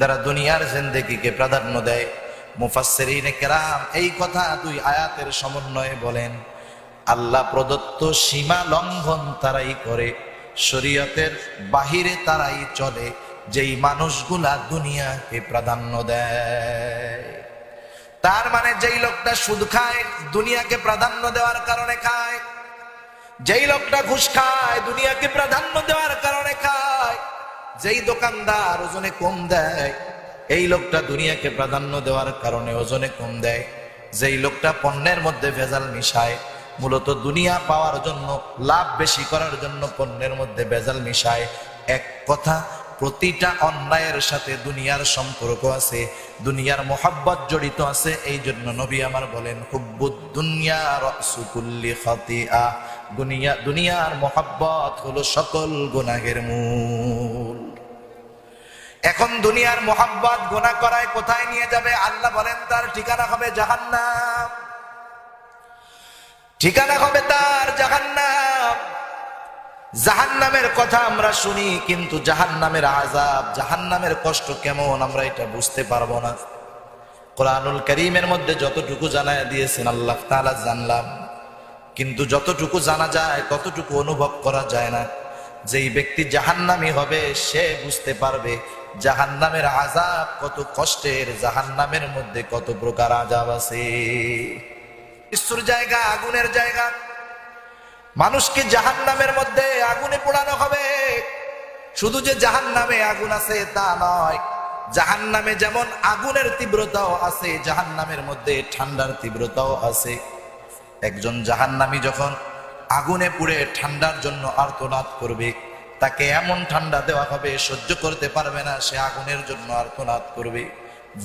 যারা দুনিয়ার জিন্দেগিকে প্রাধান্য দেয়। মুফাসসিরিনে কেরাম এই কথা দুই আয়াতের সমন্বয়ে বলেন আল্লাহ প্রদত্ত সীমা লঙ্ঘন তারাই করে, শরীয়তের বাহিরে তারাই চলে, যেই মানুষগুলা দুনিয়াকে প্রাধান্য দেয়। তার মানে যেই লোকটা সুদ খায় দুনিয়াকে প্রাধান্য দেওয়ার কারণে খায়, যেই লোকটা ঘুষ খায় দুনিয়াকে প্রাধান্য দেওয়ার কারণে খায়, যেই দোকানদার ওজনে কম দেয় এই লোকটা দুনিয়াকে প্রাধান্য দেওয়ার কারণে ওজনে কম দেয়, যেই লোকটা পণ্যের মধ্যে ভেজাল মিশায়, মূলত দুনিয়া পাওয়ার জন্য, লাভ বেশি করার জন্য পণ্যের মধ্যে ভেজাল মিশায়। এক কথা, প্রতিটা অন্যায়ের সাথে দুনিয়ার সম্পর্ক আছে, দুনিয়ার মোহাব্বত জড়িত আছে। এই জন্য নবী আমার বলেন হুব্বুদ দুনিয়া রাসু কুল্লি খাতিআ, দুনিয়ার মোহাব্বত হলো সকল গুনাহের মূল। এখন দুনিয়ার মোহাব্বত গুনাহ করায় কোথায় নিয়ে যাবে? আল্লাহ বলেন তার ঠিকানা হবে জাহান্নাম। ঠিকানা হবে তার জাহান্নাম। জাহান্নামের কথা আমরা শুনি, কিন্তু জাহান্নামের আযাব, জাহান্নামের কষ্ট কেমন আমরা এটা বুঝতে পারবো না। কোরআনুল কারীমের মধ্যে যতটুকু জানায় দিয়েছেন আল্লাহ তাআলা জানলাম, কিন্তু যতটুকু জানা যায় ততটুকু অনুভব করা যায় না। যেই ব্যক্তি জাহান্নামী হবে সে বুঝতে পারবে জাহান্নামের আযাব কত কষ্টের, জাহান্নামের মধ্যে কত প্রকার আযাব আছে। মৃত্যুর জায়গা, আগুনের জায়গা। মানুষকে জাহান্নামের মধ্যে আগুনে পোড়ানো হবে। শুধু যে জাহান্নামে আগুন আছে তা নয়, জাহান্নামে যেমন আগুনের তীব্রতাও আছে, জাহান্নামের মধ্যে ঠান্ডার তীব্রতাও আছে। একজন জাহান্নামী যখন আগুনে পুড়ে ঠান্ডার জন্য আর্তনাদ করবে, তাকে এমন ঠান্ডা দেওয়া হবে সহ্য করতে পারবে না, সে আগুনের জন্য আর্তনাদ করবে।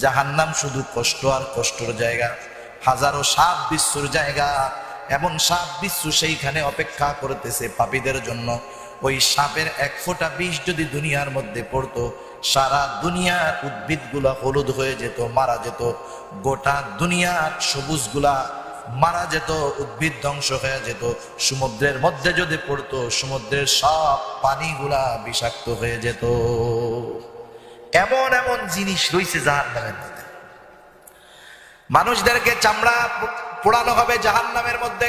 জাহান্নাম শুধু কষ্ট আর কষ্টর জায়গা, হাজারো সাপ বিচ্ছুর জায়গা। এমন সাপ বিচ্ছু সেইখানে অপেক্ষা করতেছে পাপীদের জন্য। ওই সাপের এক ফোঁটা বিষ যদি দুনিয়ার মধ্যে পড়তো, সারা দুনিয়ার উদ্ভিদগুলা হলুদ হয়ে যেত, মারা যেত। গোটা দুনিয়ার সবুজগুলা মারা যেত, উদ্ভিদ ধ্বংস হয়ে যেত। সমুদ্রের মধ্যে যদি পড়তো, সমুদ্রের সব পানিগুলা বিষাক্ত হয়ে যেত। এমন এমন জিনিস রয়েছে জাহান্নামের মধ্যে। মানুষদেরকে চামড়া পোড়ানো হবে জাহান্নামের মধ্যে,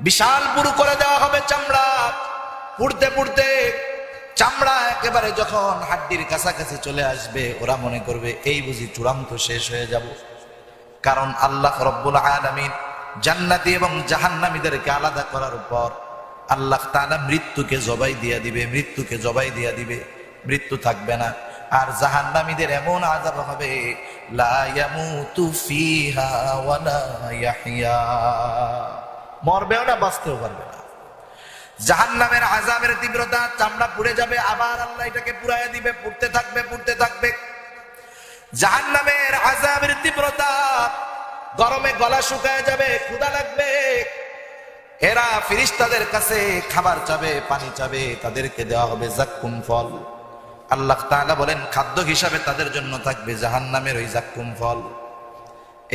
বিশাল পুরু করে দেওয়া হবে চামড়া। পুড়তে পুড়তে চামড়া একেবারে যখন হাড্ডির কাছাকাছি চলে আসবে, ওরা মনে করবে এই বুঝি চূড়ান্ত শেষ হয়ে যাব। কারণ আল্লাহ রব্বুল আলামিন জান্নাতি এবং জাহান্নামীদেরকে আলাদা করার পর আল্লাহ তাআলা মৃত্যুকে জবাই দিয়া দিবে, মৃত্যুকে জবাই দিয়া দিবে, মৃত্যু থাকবে না। আর জাহান্নামীদের এমন আযাব হবে, লা ইয়ামুতু ফিহা ওয়ালা ইয়াহইয়া, মরবেও না, বাঁচতেও পারবে না। জাহান্নামের আযাবের তীব্রতা, চামড়া পুড়ে যাবে, আবার আল্লাহ এটাকে পুড়াইয়া দিবে, পুড়তে থাকবে, পুড়তে থাকবে। জাহান্নামের আযাবের তীব্রতা, গরমে গলা শুকায় যাবে, ক্ষুধা লাগবে। এরা ফেরেশতাদের কাছে খাবার চাবে, পানি চাবে, তাদেরকে দেওয়া হবে যাক্কুম ফল। আল্লাহ তাআলা বলেন খাদ্য হিসাবে তাদের জন্য থাকবে জাহান্নামের ওই যাক্কুম ফল।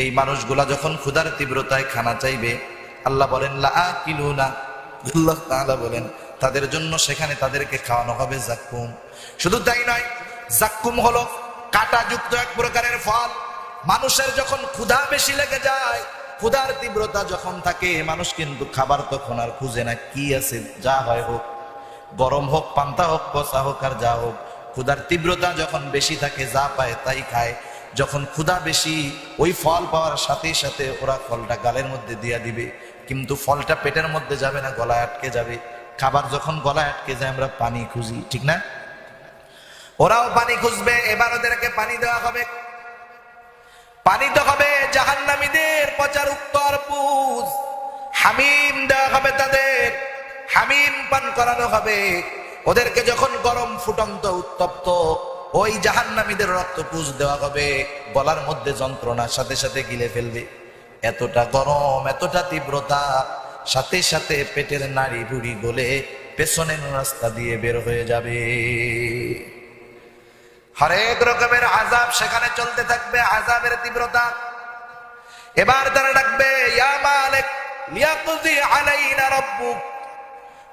এই মানুষগুলা যখন ক্ষুধার তীব্রতায় খানা চাইবে, আল্লাহ বলেন লা আকিলুনা, আল্লাহ তাআলা বলেন তাদের জন্য সেখানে তাদেরকে খাওয়ানো হবে যাক্কুম। শুধু তাই নয়, যাক্কুম হলো কাঁটাযুক্ত এক প্রকারের ফল। মানুষের যখন ক্ষুধা বেশি লেগে যায়, ক্ষুধার তীব্রতা যখন থাকে, মানুষ কিন্তু খাবার তখন আর খুঁজে না, কি আছে যা হয় হোক, গরম হোক, পান্তা হোক, পচা হোক, আর যা হোক। ক্ষুধার তীব্রতা যখন বেশি থাকে, যা পায় তাই খায়। যখন ক্ষুধা বেশি, ওই ফল পাওয়ার সাথে সাথে ওরা ফলটা গালের মধ্যে দিয়া দিবে, কিন্তু ফলটা পেটের মধ্যে যাবে না, গলায় আটকে যাবে। খাবার যখন গলায় আটকে যায়, আমরা পানি খুঁজি, ঠিক না? ওরাও পানি খুঁজবে। এবার ওদেরকে পানি দেওয়া হবে। পানি তো হবে জাহান্নামীদের পচারুক তরমুজ, হামিম দেওয়া হবে তাদের, হামিম পান করানো হবে। ওদেরকে যখন গরম, ফুটন্ত, উত্তপ্ত ওই জাহান্নামীদের রক্তপুঞ্জ দেওয়া হবে, গলার মধ্যে যন্ত্রণা, সাথে সাথে গিলে ফেলবে। এতটা গরম, এতটা তীব্রতা, সাথে সাথে পেটের নাড়ি ভুড়ি গলে পেছনের রাস্তা দিয়ে বের হয়ে যাবে। হরেক রকমের আযাব সেখানে চলতে থাকবে, আযাবের তীব্রতা। এবার তারা ডাকবে ইয়া মালিক লিয়াকযি আলাইনা রাব্বুক,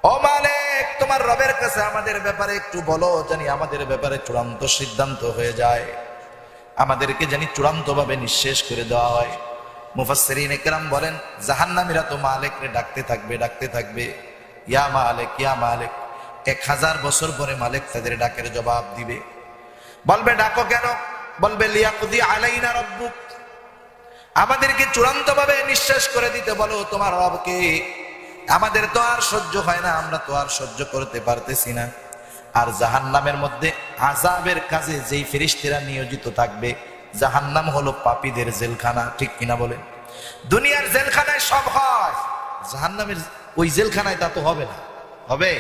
ও মালিক তোমার রবের কাছে আমাদের ব্যাপারে একটু বলো, জানি আমাদের ব্যাপারে চূড়ান্ত সিদ্ধান্ত হয়ে যায়, আমাদেরকে জানি চূড়ান্ত ভাবে নিঃশেষ করে দেওয়া হয়। মুফাসসিরিন ইকরাম বলেন জাহান্নামীরা তো মালিককে ডাকতে থাকবে, ডাকতে থাকবে, ইয়া মালিক, ইয়া মালিক। 1000 বছর পরে মালিক তাদের ডাকের জবাব দিবে। বলবে ডাকো কেন? বলবে লিয়াকযি আলাইনা রাব্বুক, আমাদেরকে চূড়ান্ত ভাবে নিঃশেষ করে দিতে বলো তোমার রবকে। আমাদের তো আর সহ্য হয় না, আমরা তো আর সহ্য করতে পারতেছি না। আর জাহান্নামের মধ্যে আযাবের কাজে যেই ফেরেশতারা নিয়োজিত থাকবে, জাহান্নাম হলো পাপীদের জেলখানা, ঠিক কিনা বলেন? দুনিয়ার জেলখানায় সব হয়, জাহান্নামের ওই জেলখানায় তা তো হবে না। হবে?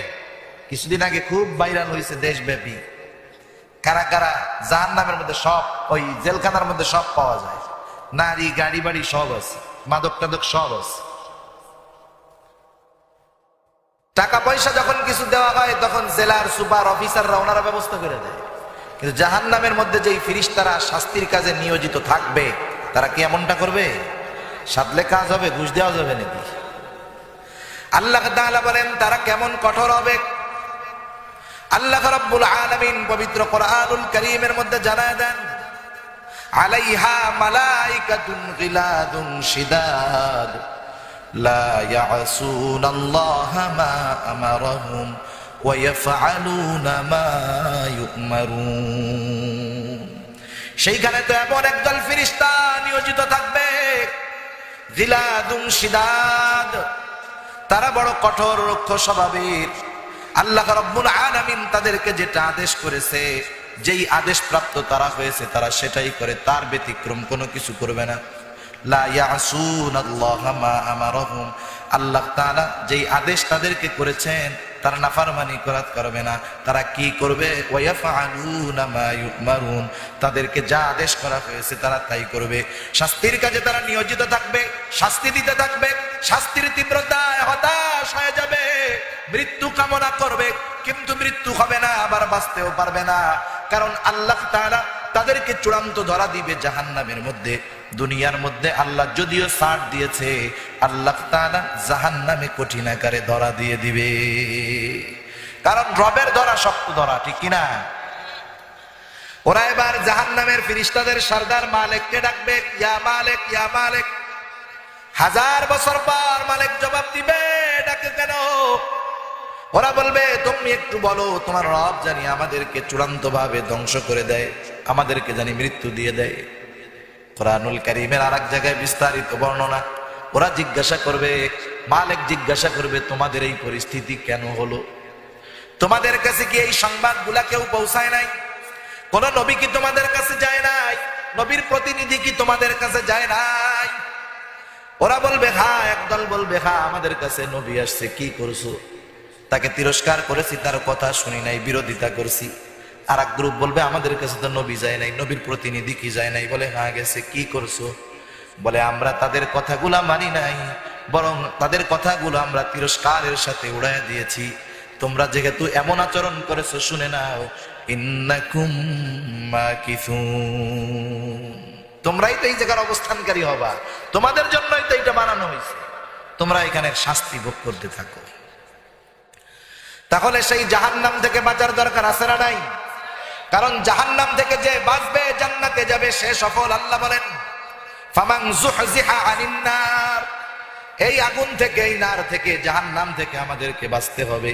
কিছুদিন আগে খুব ভাইরাল হয়েছে দেশব্যাপী, কারা কারা জাহান্নামের মধ্যে সব, ওই জেলখানার মধ্যে সব পাওয়া যায়, নারী, গাড়ি বাড়ি সব আছে, মাদক টাদক সব আছে। টাকা পয়সা যখন কিছু দেওয়া হয়, তখন জেলার সুপার অফিসাররা ওনারা ব্যবস্থা করে দেয়। কিন্তু জাহান্নামের মধ্যে যেই ফেরেশতারা শাস্তির কাজে নিয়োজিত থাকবে, তারা কি এমনটা করবে? সাধলে কাজ হবে? ঘুষ দেওয়া যাবে নাকি? আল্লাহ তাআলা বলেন তারা কেমন কঠোর হবে। আল্লাহ রাব্বুল আলামিন পবিত্র কোরআনুল কারীমের মধ্যে জানায় দেন, আলাইহা মালাইকাতুন গিলাদুন শিদাদ লা ইয়াসুনাল্লাহা মা আমারাহুম ওয়া ইয়াফআলুনা মা ইউমারুন। সেইখানে তো এমন একদল ফেরেশতা নিয়োজিত থাকবে, গিলাদুন শিদাদ, তারা বড় কঠোর রুক্ষ স্বভাবের। আল্লাহ রাব্বুল আলামিন তাদেরকে যেটা আদেশ করেছে, যেই আদেশ প্রাপ্ত তারা হয়েছে, তারা সেটাই করে, তার ব্যতিক্রম কোনো কিছু করবে না। লা ইয়াসুনাল্লাহা মা আমারাহুম, আল্লাহ তাআলা যেই আদেশ তাদেরকে করেছেন তারা নাফরমানি করবে না। তারা কি করবে? ওয়া ইয়াফআলুনা মা ইউমারুন, তাদেরকে যা আদেশ করা হয়েছে তারা তাই করবে। শাস্তির কাজে তারা নিয়োজিত থাকবে, শাস্তি দিতে থাকবে, শাস্তির তীব্রতায় হতাশ হয়ে যাবে, মৃত্যু কামনা করবে, কিন্তু মৃত্যু হবে না, আবার বাঁচতেও পারবে না। কারণ আল্লাহ তাআলা তাদেরকে চূড়ান্ত ধরা দিবে জাহান্নামের মধ্যে। দুনিয়ার মধ্যে আল্লাহ যদিও ছাড় দিয়েছে, আল্লাহ তাআলা জাহান্নামে কঠিন আকারে ধরা দিয়ে দিবে। কারণ রবের ধরা শক্ত ধরা, ঠিক কিনা? ওরা এবার জাহান্নামের ফেরেশতাদের সরদার মালিককে ডাকবে, ইয়া মালিক, ইয়া মালিক। 1000 বছর পর মালিক জবাব দিবে, ডাকে কেন? ওরা বলবে, তুমি একটু বলো, তোমার রব জানি আমাদেরকে চূড়ান্ত ভাবে ধ্বংস করে দেয়, আমাদেরকে জানি মৃত্যু দিয়ে দেয়। কোরআনুল কারীমের আরেক জায়গায় বিস্তারিত বর্ণনা। ওরা জিজ্ঞাসা করবে, মালিক জিজ্ঞাসা করবে, তোমাদের এই পরিস্থিতি কেন হলো? তোমাদের কাছে কি এই সংবাদগুলা কেউ পৌঁছায় নাই? কোন নবী কি তোমাদের কাছে যায় নাই? নবীর প্রতিনিধি কি তোমাদের কাছে যায় নাই? ওরা বলবে হ্যাঁ, একদল বলবে হ্যাঁ, আমাদের কাছে নবী আসছে। কি করছো? তাকে তিরস্কার করেছি, তার কথা শুনি নাই, বিরোধিতা করছি। আর এক গ্রুপ বলবে আমাদের কাছে তো নবী যায় নাই, নবীর প্রতিনিধি কি যায় নাই? বলে হ্যাঁ গেছে। কি করছো? বলে আমরা তাদের কথাগুলা মানি নাই, বরং তাদের কথাগুলো আমরা তিরস্কারের সাথে উড়াইয়া দিয়েছি। তোমরা যেহেতু এমন আচরণ করেছো, শুনে নাও, ইন্নাকুম মাকিসুন, তোমরাই তো এই জায়গার অবস্থানকারী হবা, তোমাদের জন্যই তো এটা বানানো হয়েছে, তোমরা এখানে শাস্তি ভোগ করতে থাকো। তাহলে সেই জাহান্নাম থেকে বাঁচার দরকার আছে না নাই? কারণ জাহান্নাম থেকে যে বাঁচবে, জান্নাতে যাবে, সে সফল। আল্লাহ বলেন, ফামান যুহজিহা আনিন নার, এই আগুন থেকে, এই নার থেকে, জাহান্নাম থেকে আমাদেরকে বাঁচতে হবে।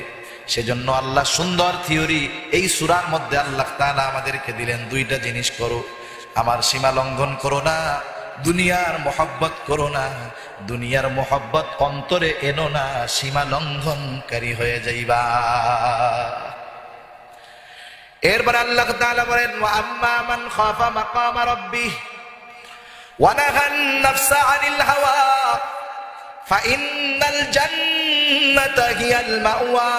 সেজন্য আল্লাহ সুন্দর থিওরি এই সূরার মধ্যে আল্লাহ তাআলা আমাদেরকে দিলেন, দুইটা জিনিস করো। আমার সীমা লঙ্ঘন করো না, দুনিয়ার মহব্বত করো না, দুনিয়ার মহব্বত অন্তরে এনো না, সীমা লঙ্ঘনকারী হয়ে যাইবা। এরপর আল্লাহ তাআলা বলেন, ওয়া আম্মা মান খাফা মাকাম রাব্বিহি ওয়া নাহান নাফসা আনিল হাওয়া ফাইন্নাল জান্নাতা হিয়াল মাওয়া।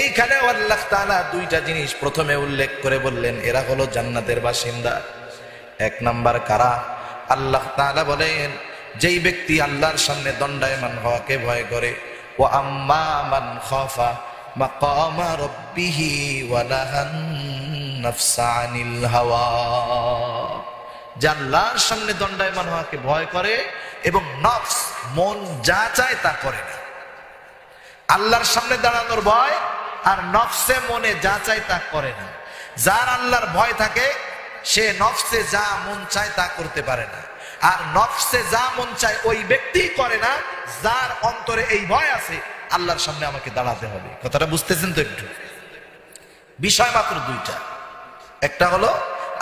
এইখানে আল্লাহ তাআলা দুইটা জিনিস প্রথমে উল্লেখ করে বললেন, এরা হলো জান্নাতের বাসিন্দা। এক নাম্বার কারা? আল্লাহ তাআলা বলেন, যেই ব্যক্তি আল্লাহর সামনে দণ্ডায়মান হওয়াকে ভয় করে। ওয়া আম্মা মান খাফা মাকাম রাব্বিহি ওয়া নাহান নাফসা আনিল হাওয়া, যে আল্লাহর সামনে দণ্ডায়মান হওয়াকে ভয় করে এবং নফস, মন যা চায় তা করে না। আল্লাহর সামনে দাঁড়ানোর ভয়, আর নফসে মনে যা চায় তা করে না। যার আল্লাহর ভয় থাকে, সে নফসে যা মন চায় তা করতে পারে না। আর নফসে যা মন চায় ওই ব্যক্তি করে না, যার অন্তরে এই ভয় আছে, আল্লাহর সামনে আমাকে দাঁড়াতে হবে। কথাটা বুঝতেছেন তো? একটু বিষয় মাত্র দুইটা। একটা হলো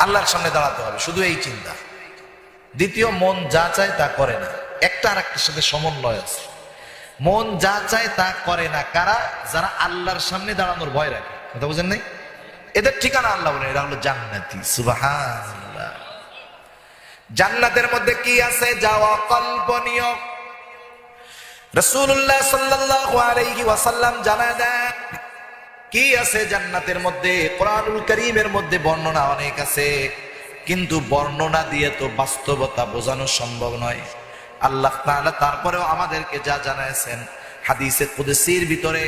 আল্লাহর সামনে দাঁড়াতে হবে, শুধু এই চিন্তা। দ্বিতীয়, মন যা চায় তা করে না। একটা আর একটার সাথে সমন্বয় আছে। মন যা চায় তা করে না কারা? যারা আল্লাহর সামনে দাঁড়ানোর ভয় রাখে। কথা বুঝেন নাই? এদের ঠিকানা আল্লাহ বলেন, এরা হলো জান্নাতি। সুবহানাল্লাহ। জান্নাতের মধ্যে কি আছে? যাওয়া কল্পনীয়। রাসূলুল্লাহ সাল্লাল্লাহু আলাইহি ওয়াসাল্লাম জানায় দেন কি আছে জান্নাতের মধ্যে। কোরআনুল কারীমের মধ্যে বর্ণনা অনেক আছে, কিন্তু বর্ণনা দিয়ে তো বাস্তবতা বোঝানো সম্ভব নয়। আল্লাহ তাআলা তারপরেও আমাদেরকে যা জানাইছেন, হাদিসে কুদসির ভিতরে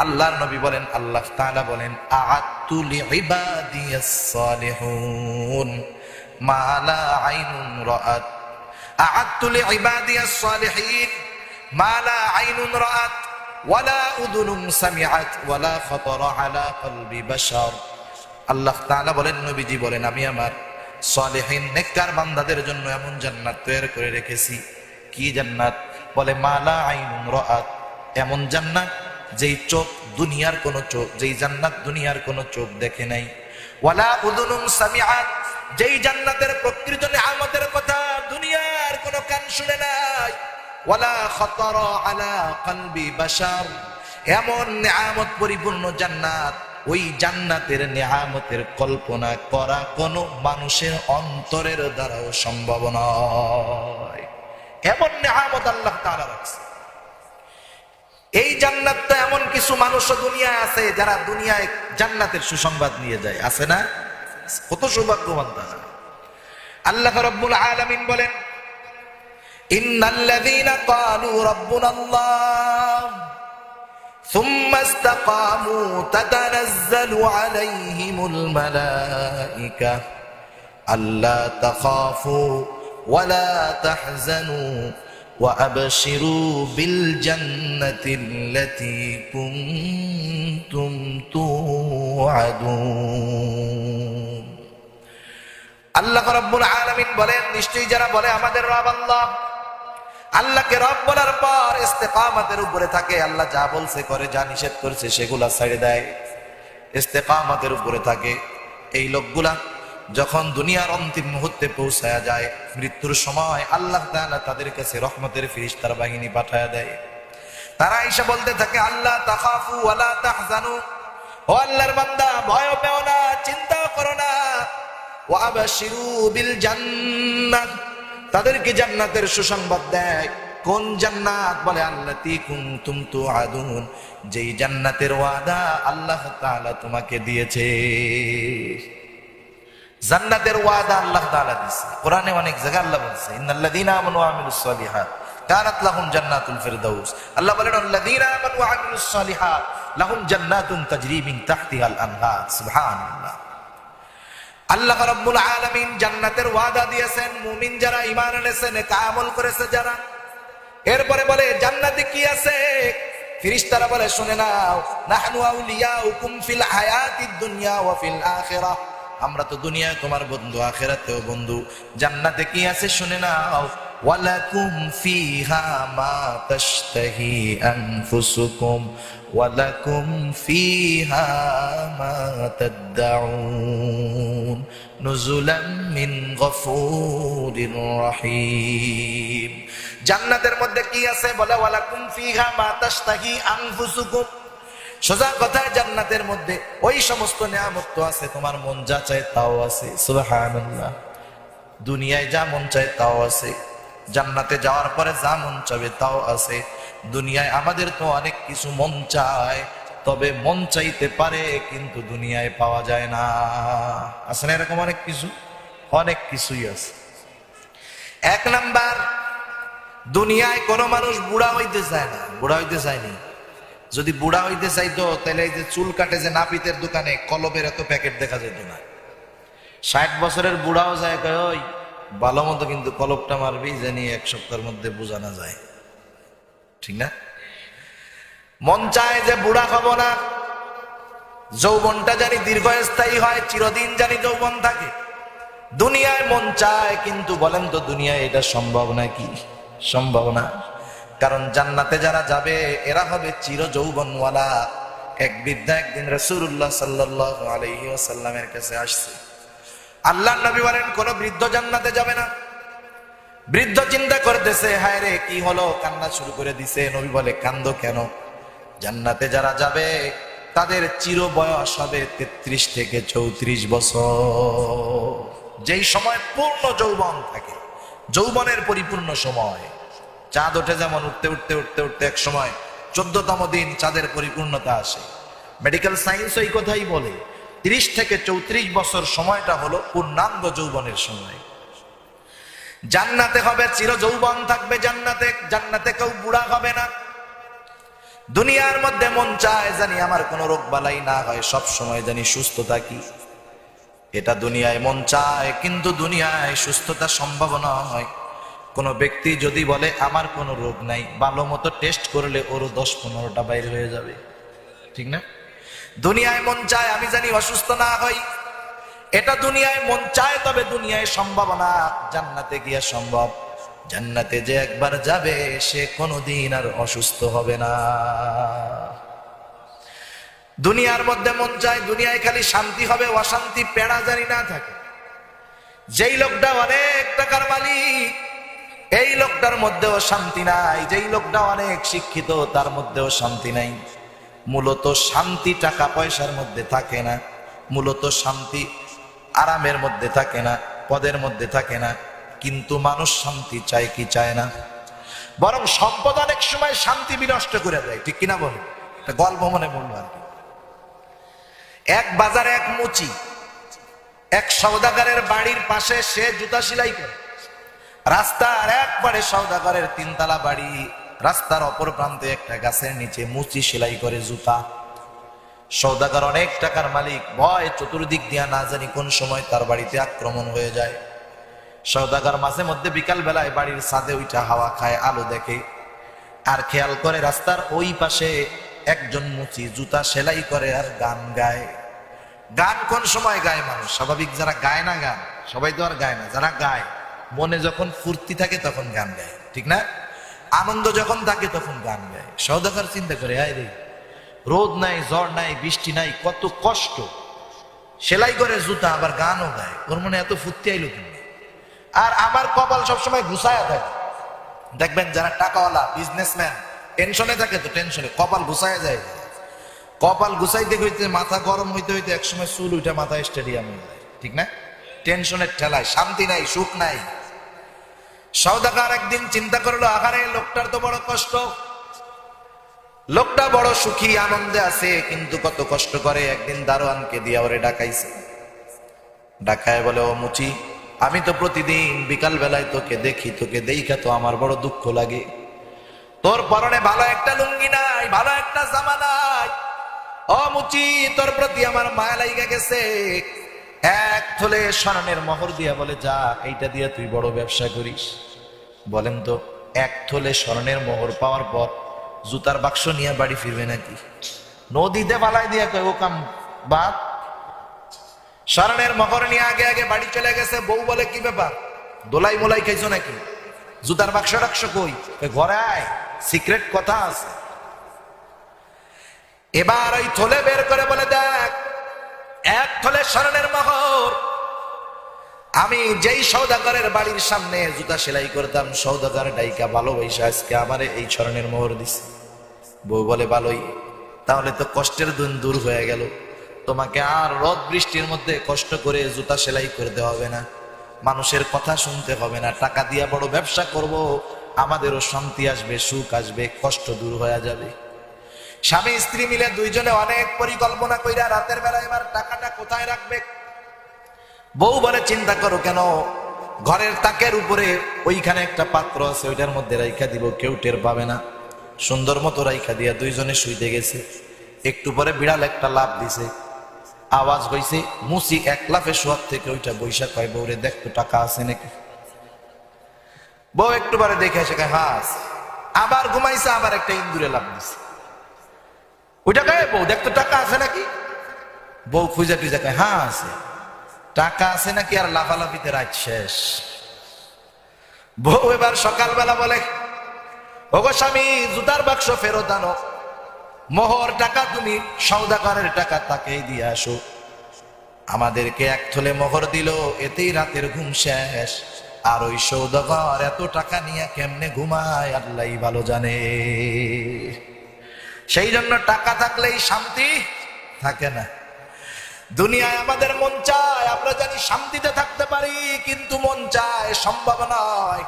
আল্লাহর নবী বলেন, আল্লাহ তাআলা বলেন, আ'আদতু লিইবাদিয়াস সালিহুন মা লা আইনুন রাআত, আ'আদতু লিইবাদিয়াস সালিহিন মা লা আইনুন রাআত ওয়ালা উযুনুন সামিআত ওয়ালা খাতারা আলা কলবি বাশার। আল্লাহ তাআলা বলেন, নবীজি বলেন, আমি আমার সালেহিন নেককার বান্দাদের জন্য এমন জান্নাত তৈরি করে রেখেছি। কি জান্নাত? বলে মা লা আইনুন রাআত, এমন জান্নাত যেই চোখ দুনিয়ার কোন চোখ, যেই জান্নাত দুনিয়ার কোন চোখ দেখে নাই। ওয়ালা উযুনুন সামিআত, যেই জান্নাতের প্রকৃত নিয়ামতের কথা দুনিয়ার কোন কান শুনে নাই। ওয়ালা খাতারা আলা কলবি বাশার, এমন নিয়ামত পরিপূর্ণ জান্নাত, ওই জান্নাতের নিয়ামতের কল্পনা করা কোন মানুষের অন্তরের দ্বারাও সম্ভব নয়। এমন নিয়ামত আল্লাহ তাআলা রাখছে। এই জান্নাতটা এমন কিছু মানুষও দুনিয়ায় আছে যারা দুনিয়ায় জান্নাতের সুসংবাদ নিয়ে যায়, আছে না? কত সৌভাগ্যবান তারা। আল্লাহ রাব্বুল আলামিন বলেন, ইন্নাল্লাযীনা ক্বালু রাব্বুনাল্লাহ সুম্মা ইসতাকামু তাতানাজ্জালু আলাইহিমুল মালায়েকা আল্লা তাখাফু ওয়ালা তাহজানু وأبشروا بالجنة التي كنتم توعدون। আল্লাহ রাব্বুল আলামিন বলেন, নিশ্চয়ই যারা বলে আমাদের রব আল্লাহ, আল্লাহকে রব বলার পর ইস্তেকামতের উপরে থাকে, আল্লাহ যা বলছে করে, যা নিষেধ করেছে সেগুলা ছেড়ে দেয়, ইস্তেকামতের উপরে থাকে, এই লোকগুলা যখন দুনিয়ার অন্তিম মুহূর্তে পৌঁছায়া যায়, মৃত্যুর সময় আল্লাহ তাআলা তাদের কাছে রহমতের ফেরেশতার বাহিনী পাঠায়া দেয়। তারা এসে বলতে থাকে, আল্লাহ তাখাফু ওয়ালা তাহজানু, ও আল্লাহর বান্দা ভয় পেও না, চিন্তা করো না। ওয়া আবশিরু বিল জান্নাহ, তাদেরকে জান্নাতের সুসংবাদ দেয়। কোন জান্নাত? বলে আল্লাতী কুনতুম তুআদুন, যেই জান্নাতের ওয়াদা আল্লাহ তাআলা তোমাকে দিয়েছে। জান্নাতের ওয়াদা আল্লাহ তাআলা দিয়েছে। কোরআনে অনেক জায়গায় আল্লাহ বলেছে, ইন্নাল্লাযীনা আমানু ওয়া আমিলুস সালিহাত কানাত লাহুম জান্নাতুল ফিরদাউস। আল্লাহ বলেন, আল্লাযীনা আমানু ওয়া আমিলুস সালিহাত লাহুম জান্নাতুন তাজরি মিন তাহতিহাল আনহার। সুবহানাল্লাহ। আল্লাহ রাব্বুল আলামিন জান্নাতের ওয়াদা দিয়েছেন মুমিন যারা ঈমান এনেছে, নেক আমল করেছে যারা। এরপরে বলে জান্নাতে কি আছে? ফেরেশতারা বলে, শুনে নাও, নাহনু আউলিয়াউকুম ফিল হায়াতিদ দুনিয়া ওয়া ফিল আখিরাহ, আমরা তো দুনিয়ায় তোমার বন্ধু, আখিরাতেও বন্ধু। জান্নাতে কি আছে শুনে নাও, ওয়ালাকুম ফিহা মা তাশতাহি আনফুসুকুম ওয়ালাকুম ফিহা মা তাদউন নুজুলাম মিন গফুরির রহিম। জান্নাতের মধ্যে কি আছে? বলে ওয়ালাকুম ফিহা মা তাশতাহি আনফুসুকুম। সোজা কথায় জান্নাতের মধ্যে ওই সমস্ত নিয়ামত তো আছে, তোমার মন যা চায় তাও আছে। সুবহানাল্লাহ। দুনিয়ায় যা মন চায় তাও আছে, জান্নাতে যাওয়ার পরে যা মন চাবে তাও আছে। দুনিয়ায় আমাদের তো অনেক কিছু মন চায়, তবে মন চাইতে পারে কিন্তু দুনিয়ায় পাওয়া যায় না। আছে না এরকম অনেক কিছু? অনেক কিছুই আছে। এক নাম্বার, দুনিয়ায় কোনো মানুষ বুড়া হইতে চায় না। বুড়া হইতে চায়নি। যদি বুড়া হইতে চাইতো তাহলে এই যে চুল কাটে যে নাপিতের দোকানে কলবের এত প্যাকেট দেখা যেত না। 60 বছরের বুড়াও যায়, ওই ভালো মতো কিন্তু কলবটা মারবি জানি 1 সপ্তাহের মধ্যে বোঝানো যায়, ঠিক না? মন চায় যে বুড়া হব না, যৌবনটা জানি দীর্ঘস্থায়ী হয়, চিরদিন জানি যৌবন থাকে। দুনিয়ায় মন চায়, কিন্তু বলেন তো দুনিয়ায় এটা সম্ভব নাকি? সম্ভব না। কারণ জান্নাতে যারা যাবে এরা হবে চির যৌবনওয়ালা। এক বৃদ্ধা একদিন রাসূলুল্লাহ সাল্লাল্লাহু আলাইহি ওয়াসাল্লামের কাছে আসছে। আল্লাহর নবী বলেন, কোন বৃদ্ধ জান্নাতে যাবে না। বৃদ্ধ চিন্তা করতেছে, হায় রে কি হলো, কান্না শুরু করে দিছে। নবী বলে, কান্দো কেন? জান্নাতে যারা যাবে তাদের চির বয়স হবে 33 থেকে 34 বছর, যেই সময় পূর্ণ যৌবন থাকে, যৌবনের পরিপূর্ণ সময়। চাঁদ ওঠে যেমন, উঠতে উঠতে উঠতে উঠতে এক সময় 14তম দিন চাঁদের পরিপূর্ণতা আসে। মেডিকেল সায়েন্স এই কথাই বলে, 30 থেকে 34 বছর সময়টা হলো পূর্ণাঙ্গ যৌবনের সময়। জান্নাতে হবে চির যৌবন থাকবে জান্নাতে। জান্নাতে কেউ বুড়া হবে না। দুনিয়ার মধ্যে মন চায় জানি আমার কোনো রোগ বালাই না হয়, সব সময় জানি সুস্থ থাকি। এটা দুনিয়ায় মন চায়, কিন্তু দুনিয়ায় সুস্থতা সম্ভব নয়। কোন ব্যক্তি যদি বলে আমার কোনো রোগ নাই, ভালো মতো টেস্ট করলে ওরও 10-15টা বাইর হয়ে যাবে, ঠিক না? দুনিয়ায় মন চায় আমি জানি অসুস্থ না হই, এটা দুনিয়ায় মন চায়, তবে দুনিয়ায় সম্ভব না, জান্নাতে গিয়া সম্ভব। জান্নাতে যে একবার যাবে সে কোনোদিন আর অসুস্থ হবে না। দুনিয়ার মধ্যে মন চায় দুনিয়ায় খালি শান্তি হবে, অশান্তি পেড়া জানি না থাকে। যেই লোকটা অনেক টাকার মালিক এই লোকটার মধ্যেও শান্তি নাই, যেই লোকটা অনেক শিক্ষিত তার মধ্যেও শান্তি নাই। মূলত শান্তি টাকা পয়সার মধ্যে থাকে না, মূলত শান্তি আরামের মধ্যে থাকে না, পদের মধ্যে থাকে না। কিন্তু মানুষ শান্তি চায় কি চায় না? বরং সম্পদ অনেক সময় শান্তি বিনষ্ট করে দেয়, ঠিক কিনা বলে? একটা গল্প মনে বলবো আর কি। এক বাজারে এক মুচি এক সওদাগরের বাড়ির পাশে সে জুতা সেলাই করে। রাস্তার একবারে সওদাগরের 3তলা বাড়ি, রাস্তার অপর প্রান্তে একটা গাছের নিচে মুচি সেলাই করে জুতা। সওদাগর অনেক টাকার মালিক, ভয় চতুর্দিক দিয়া না জানি কোন সময় তার বাড়িতে আক্রমণ হয়ে যায়। সওদাগর মাঝে মধ্যে বিকাল বেলায় বাড়ির ছাদে উঠা হাওয়া খায়, আলো দেখে, আর খেয়াল করে রাস্তার ওই পাশে একজন মুচি জুতা সেলাই করে আর গান গায়। গান কোন সময় গায় মানুষ? স্বাভাবিক যারা গায় না গান, সবাই তো আর গায় না, যারা গায় মনে যখন ফুর্তি থাকে তখন গান গায়, ঠিক না? আনন্দ যখন থাকে তখন গান গায়। সওদাগর চিন্তা করে, আয় রে, রোদ নাই, ঝড় নাই, বৃষ্টি নাই, কত কষ্ট, সেলাই করে জুতা আবার গানও গায়, ওর মনে এত ফুর্তি আইলো কিন্তু। আর আমার কপাল সবসময় ঘুষায়া থাকে। দেখবেন যারা টাকাওয়ালা বিজনেসম্যান টেনশনে থাকে, তো টেনশনে কপাল ঘুষায়া যায়। কপাল ঘুষাইতে হইতে মাথা গরম হইতে হইতে একসময় চুল উঠে মাথা স্টেডিয়াম হয়ে যায়, ঠিক না? টেনশনের ঠেলায় শান্তি নাই, সুখ নাই। সওদাগর একদিন চিন্তা করলো, আহারে লোকটার তো বড় কষ্ট, লোকটা বড় সুখী আনন্দে আছে, কিন্তু কত কষ্ট করে। একদিন দারোয়ানকে দিয়া ওরে ডাকাইছে, ডাকায় বলে, ও মুচি, আমি তো প্রতিদিন বিকাল বেলায় তোকে দেখি, তোকে দেখা তো আমার বড় দুঃখ লাগে। তোর পরনে ভালো একটা লুঙ্গি নাই, ভালো একটা জামা নাই। ও মুচি, তোর প্রতি আমার মায়া লাইগা গেছে, এক থলে স্বর্ণের মোহর দিয়া বলে, যা এইটা দিয়া তুই বড় ব্যবসা করিস। বলেন তো, এক থলে স্বর্ণের মোহর পাওয়ার পর জুতার বাক্স নিয়ে বাড়ি ফিরবে নাকি? নদীতে বালাই দিয়া কয়, ও কাম বাদ। স্বর্ণের মোহর নিয়ে আগে আগে বাড়ি চলে গেছে। বউ বলে, কি ব্যাপার, দোলাই মোলাই খাইছো নাকি? জুতার বাক্স রাখছো কই? ঘরে আয়, সিক্রেট কথা আছে। এবার ওই থলে বের করে বলে, দেখ, এক থলে স্বর্ণের মোহর। আমি যেই সওদাগরের বাড়ির সামনে জুতা সেলাই করতাম, সওদাগর ডাইকা ভালোবাসা আজকে আমারে এই স্বর্ণের মোহর দিছে। বউ বলে, ভালোই, তাহলে তো কষ্টের দিন দূর হয়ে গেল, তোমাকে আর রোদ বৃষ্টির মধ্যে কষ্ট করে জুতা সেলাই করতে হবে না, মানুষের কথা শুনতে হবে না, টাকা দিয়া বড় ব্যবসা করব, আমাদেরও শান্তি আসবে, সুখ আসবে, কষ্ট দূর হয়ে যাবে। স্বামী স্ত্রী মিলে দুইজনে অনেক পরিকল্পনা কইরা রাতের বেলা এবার টাকাটা কোথায় রাখবে। বউ বলে, চিন্তা করো কেন, ঘরের তাকের উপরে ওইখানে একটা পাত্র আছে, ওইটার মধ্যে রাইখা দিব, কেউ টের পাবে না। সুন্দর মতো রাইখা দিয়া দুইজনে শুইতে গেছে। একটু পরে বিড়াল একটা লাফ দিছে, আওয়াজ হইছে, মুসি এক লাফে শোয়ার থেকে ওইটা বৈশা কয়, বউরে দেখ তো টাকা আছে নাকি। বউ একটু পরে দেখে এসে কয়, হ্যাঁ আছে। আবার ঘুমাইছে, আবার একটা ইন্দুরে লাফ দিছে, ওইটা কয়, বউ দেখ তো টাকা আছে নাকি। বউ খুঁজা টুজা কয়, হ্যাঁ আছে। টাকা আছে নাকি আর লাফালাফিতে রাত শেষ। বউ এবার সকালবেলা বলে, ওগো স্বামী, জুতার বাক্স ফেরত আনো, মোহর টাকা তুমি সওদাগরের টাকা তাকেই দিয়ে আসো। আমাদেরকে এক থলে মোহর দিল, এতেই রাতের ঘুম শেষ। আর ওই সওদাগর এত টাকা নিয়ে কেমনে ঘুমায় আল্লাহই ভালো জানে। সেই জন্য টাকা থাকলেই শান্তি থাকে না। দুনিয়ায় আমাদের মন চায়, আমরা জানি শান্তিতে থাকতে পারি, কিন্তু মন চায় সম্ভব নয়।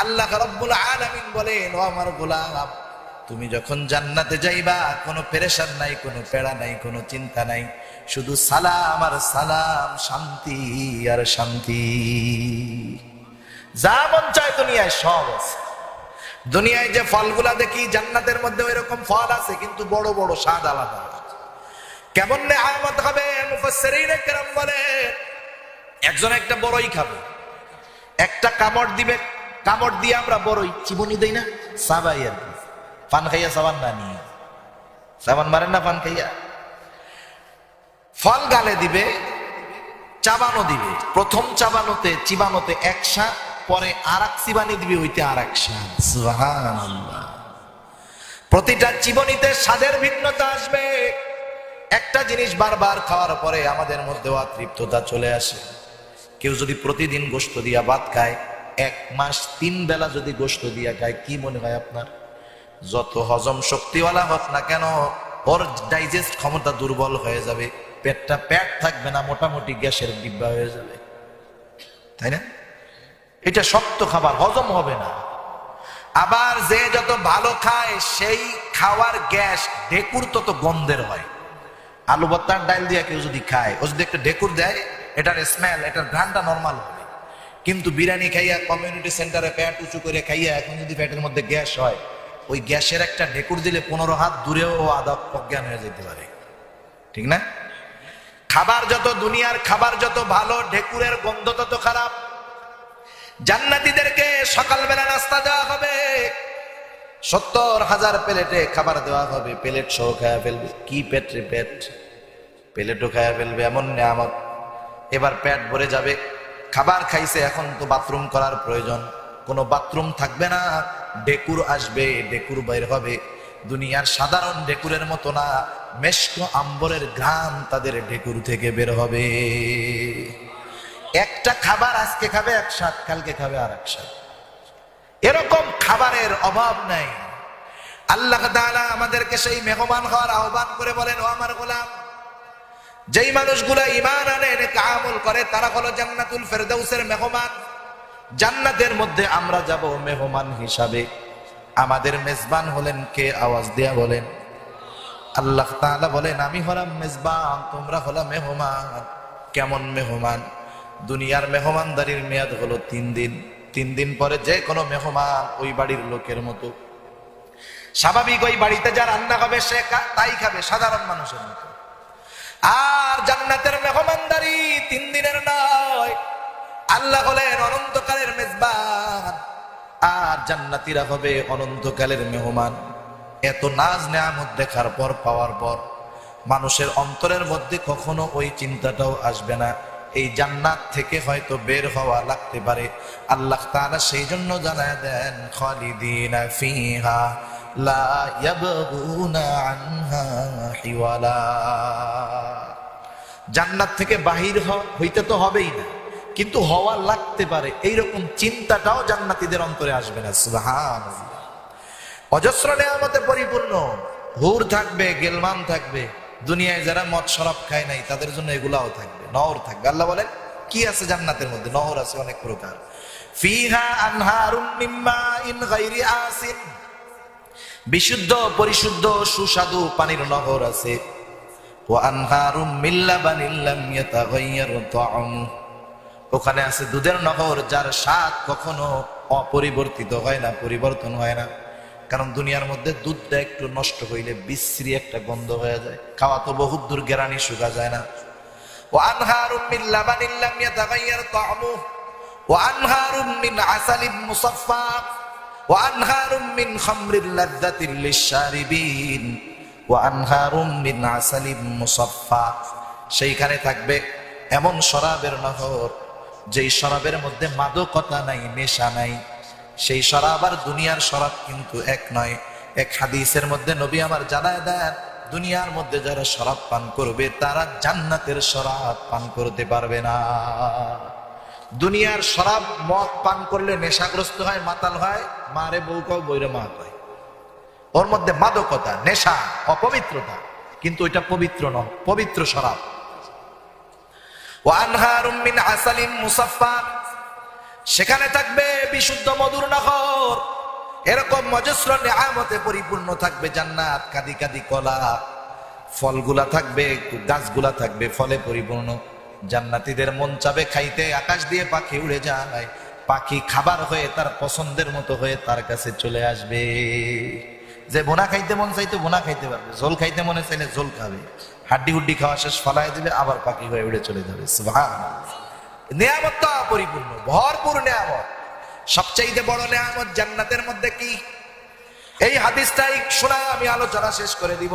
আল্লাহ রাব্বুল আলামিন বলেন, ও আমার গোলাম, তুমি যখন জান্নাতে যাইবা, কোনো পেরেশান নাই, কোনো পেড়া নাই, কোনো চিন্তা নাই, শুধু সালাম আর সালাম, শান্তি আর শান্তি। যা মন চায় দুনিয়ায় সব আছে। দুনিয়ায় যে ফলগুলা দেখি জান্নাতের মধ্যে ওই রকম ফল আছে, কিন্তু বড় বড় স্বাদ আলাদা। কেমন নেয়ামত হবে, মুফাসসিরিনে কেরাম বলে, একজন একটা বড়ই খাবে, একটা কামড় দিবে, কামড় দিয়ে আমরা বড়ই চিবুনি দেই না, সাবাই আর কি, পান খাইয়া সাবান না নিয়ে, সাবান মারেন না পান খাইয়া। ফল গালে দিবে, চাবানো দিবে, প্রথম চিবানোতে এক স্বাদ, পরে আর এক চিবানি দিবে, ওইতে আর এক স্বাদ। সুবহানাল্লাহ। প্রতিটা চিবনিতে স্বাদের ভিন্নতা আসবে। একটা জিনিস বারবার খাওয়ার পরে আমাদের মধ্যে তৃপ্ততা চলে আসে। কেউ যদি প্রতিদিন গোশত দিয়া ভাত খায়, 1 মাস 3 বেলা যদি গোশত দিয়া খায়, কি মনে হয় আপনার? যত হজম শক্তিওয়ালা হোক না কেন, ওর ডাইজেস্ট ক্ষমতা দুর্বল হয়ে যাবে, পেটটা পেট থাকবে না, মোটামুটি গ্যাসের ডিব্বা হয়ে যাবে, তাই না? এটা শক্ত খাবার, হজম হবে না। আবার যে যত ভালো খায়, সেই খাওয়ার গ্যাস ঢেকুর তত গন্ধের হয়। আলু ভর্তার ডাল দিয়ে কেউ যদি খায়, ও যদি একটা ঢেকুর দেয়, এটার স্মেল, এটার ঘ্রাণটা নর্মাল হবে। কিন্তু বিরিয়ানি খাইয়া, কমিউনিটি সেন্টারে পেট উঁচু করে খাইয়া, এখন যদি পেটের মধ্যে গ্যাস হয়, ওই গ্যাসের একটা ঢেকুর দিলে 15 হাত দূরেও আদা অজ্ঞান হয়ে যেতে পারে, ঠিক না? খাবার যত, দুনিয়ার খাবার যত ভালো, ঢেকুরের গন্ধ তত খারাপ। জান্নাতীদেরকে সকালবেলা নাস্তা দেওয়া হবে, 70,000 প্লেটে খাবার দেওয়া হবে, প্লেট সহ খায়া ফেলবে। কি পেট রে পেট, প্লেটও খায়া ফেলবে, এমন নিয়ামত। এবার পেট ভরে যাবে, খাবার খাইছে, এখন তো বাথরুম করার প্রয়োজন, কোনো বাথরুম থাকবে না, ঢেকুর আসবে, ঢেকুর বাইর হবে। দুনিয়ার সাধারণ ঢেকুরের মতো না, মেশক আম্বরের ঘ্রাণ তাদের ঢেকুর থেকে বের হবে। একটা খাবার আজকে খাবে এক স্বাদ, কালকে খাবে আর এক স্বাদ। এরকম খাবারের অভাব নাই। আল্লাহ তাআলা আমাদেরকে সেই মেহমান হওয়ার আহ্বান করে বলেন, ও আমার গোলাম, যেই মানুষগুলো ঈমান আনে, নেক আমল করে, তারা হলো জান্নাতুল ফেরদাউসের মেহমান। জান্নাতের মধ্যে আমরা যাব মেহমান হিসাবে। আমাদের মেজবান হলেন কে? আওয়াজ দিয়া বলেন। আল্লাহ তাআলা বলেন, আমি হলাম মেজবান, তোমরা হলো মেহমান। কেমন মেহমান? দুনিয়ার মেহমানদারির মেয়াদ হলো 3 দিন। 3 দিন পরে যে কোনো মেহমান ওই বাড়ির লোকের মতো। স্বাভাবিক ওই বাড়িতে যা রান্না হবে সে তাই খাবে, সাধারণ মানুষের মতো। আর জান্নাতের মেহমানদারি 3 দিনের নয়, আল্লাহ হলেন অনন্তকালের মেজবান, আর জান্নাতীরা হবে অনন্তকালের মেহমান। এত নাজ নেয়ামত দেখার পর, পাওয়ার পর, মানুষের অন্তরের মধ্যে কখনো ওই চিন্তাটাও আসবে না এই জান্নাত থেকে হয়তো বের হওয়া লাগতে পারে। আল্লাহ তাআলা সেই জন্য জানায় দেন, খালিদিনা ফিহা লা ইয়াবগুনা আনহা হিওয়ালা। জান্নাত থেকে বাহির হইতে তো হবেই না, কিন্তু হওয়া লাগতে পারে, এইরকম চিন্তাটাও জান্নাতীদের অন্তরে আসবে না। সুবহানাল্লাহ। অজস্র নেয়ামতে পরিপূর্ণ, হুর থাকবে, গেলমান থাকবে। দুনিয়ায় যারা মদ শরাব খায় নাই, তাদের জন্য এগুলাও থাকবে, নহর থাকবে। আল্লাহ বলেন কি আছে জান্নাতের মধ্যে? নহর আছে অনেক প্রকার। ফিহা আনহারুম মিন মাইন গায়রি আসিন, বিশুদ্ধ পরিশুদ্ধ সুস্বাদু পানির নহর আছে। ওয়া আনহারুম মিন লাবানিন লাম ইয়াতাগায়্যার তা'আমু, ওখানে আছে দুধের নহর, যার স্বাদ কখনো অপরিবর্তিত হয় না, পরিবর্তন হয় না। কারণ দুনিয়ার মধ্যে দুধটা একটু নষ্ট হইলে বিশ্রী একটা গন্ধ হয়ে যায়, খাওয়া তো বহুত দূর, গেরানি শুকা যায় না। ওয়া আনহারুম মিন লাবানিন লাম ইয়াতাগায়্যার তা'আমু ওয়া আনহারুম মিন আসালিন মুসাফফা ওয়া আনহারুম মিন খামরিন লাযযাতিন লিশ-শারিবিন ওয়া আনহারুম মিন আসালিন মুসাফফা। সেইখানে থাকবে এমন শরাবের নহর, যেই শরাবের মধ্যে মাদকতা নাই, নেশা নাই। সেই শরাব আর দুনিয়ার শরাব কিন্তু এক নয়। এক হাদিসের মধ্যে নবী আমার জানায় দেন, দুনিয়ার মধ্যে যারা শরাব পান করবে, তারা জান্নাতের শরাব পান করতে পারবে না। দুনিয়ার শরাব, মদ পান করলে নেশাগ্রস্ত হয়, মাতাল হয়, মারে বউ কও, বইরে মা কয়। ওর মধ্যে মাদকতা, নেশা, অপবিত্রতা, কিন্তু ওইটা পবিত্র নয়, পবিত্র শরাব। ওয়া আনহারুম মিন আসালিন মুসাফফা, সেখানে থাকবে বিশুদ্ধ মধুর নহর। এরকম অজস্র নিয়ামতে পরিপূর্ণ থাকবে জান্নাত। কাদি কাদি কলা, ফলগুলা থাকবে, গাছগুলা থাকবে ফলে পরিপূর্ণ। জান্নাতীদের মন চাবে খাইতে, আকাশ দিয়ে পাখি উড়ে যায়, পাখি খাবার হয়ে তার পছন্দের মতো হয়ে তার কাছে চলে আসবে। যে বোনা খাইতে মন চাইতে বোনা খাইতে পারবে, ঝোল খাইতে মনে চাইলে ঝোল খাবে, হাড্ডি হুড্ডি খাওয়া শেষ ফলাই দিবে, আবার পাখি হয়ে উড়ে চলে যাবে। সুবহানাল্লাহ। নিয়ামত তো পরিপূর্ণ, ভরপুর নিয়ামত। সবচাইতে বড় নেয়ামত জান্নাতের মধ্যে কি? এই হাদিসটাই শোনা আমি আলোচনা শেষ করে দিব।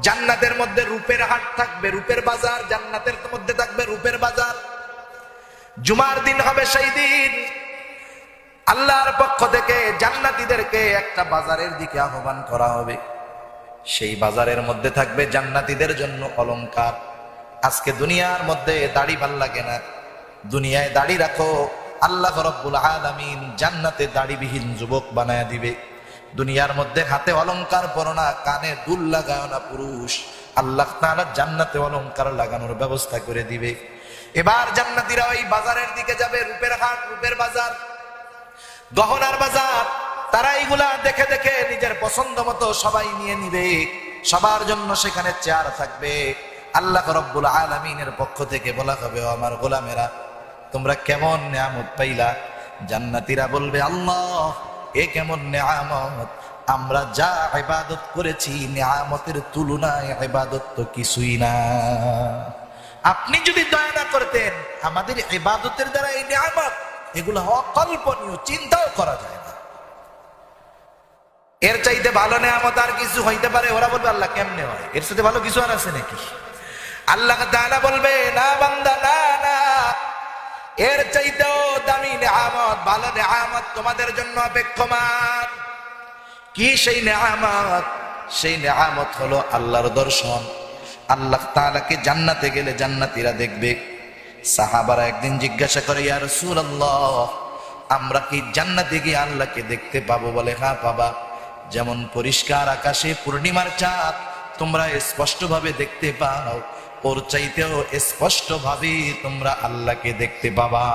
জান্নাতের মধ্যে রূপের হাট থাকবে, রূপের বাজার। জান্নাতের মধ্যে থাকবে রূপের বাজার। জুমার দিন হবে সেই দিন আল্লাহর পক্ষ থেকে জান্নাতীদেরকে একটা বাজারের দিকে আহ্বান করা হবে। সেই বাজারের মধ্যে থাকবে জান্নাতীদের জন্য অলংকার। আজকে দুনিয়ার মধ্যে দাড়ি ভাল লাগে না, দুনিয়ায় দাড়ি রাখো, আল্লাহ রাব্বুল আলামিন জান্নাতে দাড়িবিহীন যুবক বানায় দিবে। দুনিয়ার মধ্যে হাতে অলংকার পরো না, কানে দুল লাগাও না পুরুষ, আল্লাহ তাআলা জান্নাতে অলংকার লাগানোর ব্যবস্থা করে দিবে। এবার জান্নাতীরা ওই বাজারের দিকে যাবে, রূপের হাট, রূপের বাজার, গহনার বাজার। তারা এইগুলা দেখে দেখে নিজের পছন্দ মতো সবাই নিয়ে নিবে। সবার জন্য সেখানে চেয়ার থাকবে। আল্লাহ রাব্বুল আলামিনের পক্ষ থেকে বলা হবে, ও আমার গোলামেরা, তোমরা কেমন নিয়ামত পাইলা? জান্নাতীরা বলবে, আল্লাহ এ কেমন নিয়ামত, আমরা যা ইবাদত করেছি নিয়ামতের তুলনায় ইবাদত তো কিছুই না। আপনি যদি দয়া না করতেন আমাদের ইবাদতের দ্বারা এই নিয়ামত, এগুলো অকল্পনীয়, চিন্তাও করা যায় না। এর চাইতে ভালো নিয়ামত আর কিছু হইতে পারে? ওরা বলবে, আল্লাহ কেমনে হয়, এর সাথে ভালো কিছু আর আছে নাকি? আল্লাহ তাআলা বলবে, না বান্দা, না না, এর চাইতেও দামি নিয়ামত, ভালো নিয়ামত তোমাদের জন্য অপেক্ষমান। কি সেই নিয়ামত? সেই নিয়ামত হলো আল্লাহর দর্শন। আল্লাহ তাআলাকে জান্নাতে গেলে জান্নাতীরা দেখবে। সাহাবারা একদিন জিজ্ঞাসা করে, ইয়া রাসূলুল্লাহ, আমরা কি জান্নাতে গিয়ে আল্লাহকে দেখতে পাবো? বলে, হ্যাঁ পাবা। যেমন পরিষ্কার আকাশে পূর্ণিমার চাঁদ তোমরা স্পষ্ট ভাবে দেখতে পাও, ওর চাইতেও স্পষ্ট ভাবে তোমরা আল্লাহকে দেখতে পাবা।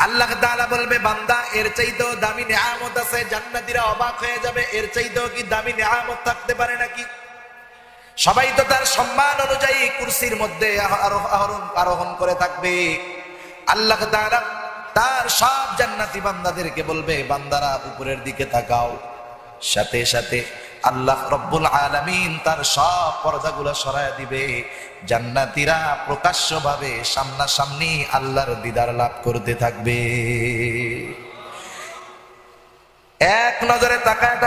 আল্লাহ তাআলা বলবে, বান্দা এর চাইতেও দামি নিয়ামত আছে। জান্নাতীরা অবাক হয়ে যাবে, এর চাইতেও কি দামি নিয়ামত থাকতে পারে নাকি? সবাই তো তার সম্মান অনুযায়ী কুরসির মধ্যে আরোহণ করে থাকবে। আল্লাহ তাআলা তার সব জান্নাতি বান্দাদেরকে বলবে, বান্দারা উপরের দিকে তাকাও। সাথে সাথে আল্লাহ রব্বুল আলামিন তার সব পর্দাগুলো সরায় দিবে। জান্নাতীরা প্রকাশ্যভাবে সামনাসামনি আল্লাহর দিদার লাভ করতে থাকবে। এক নজরে তাকায়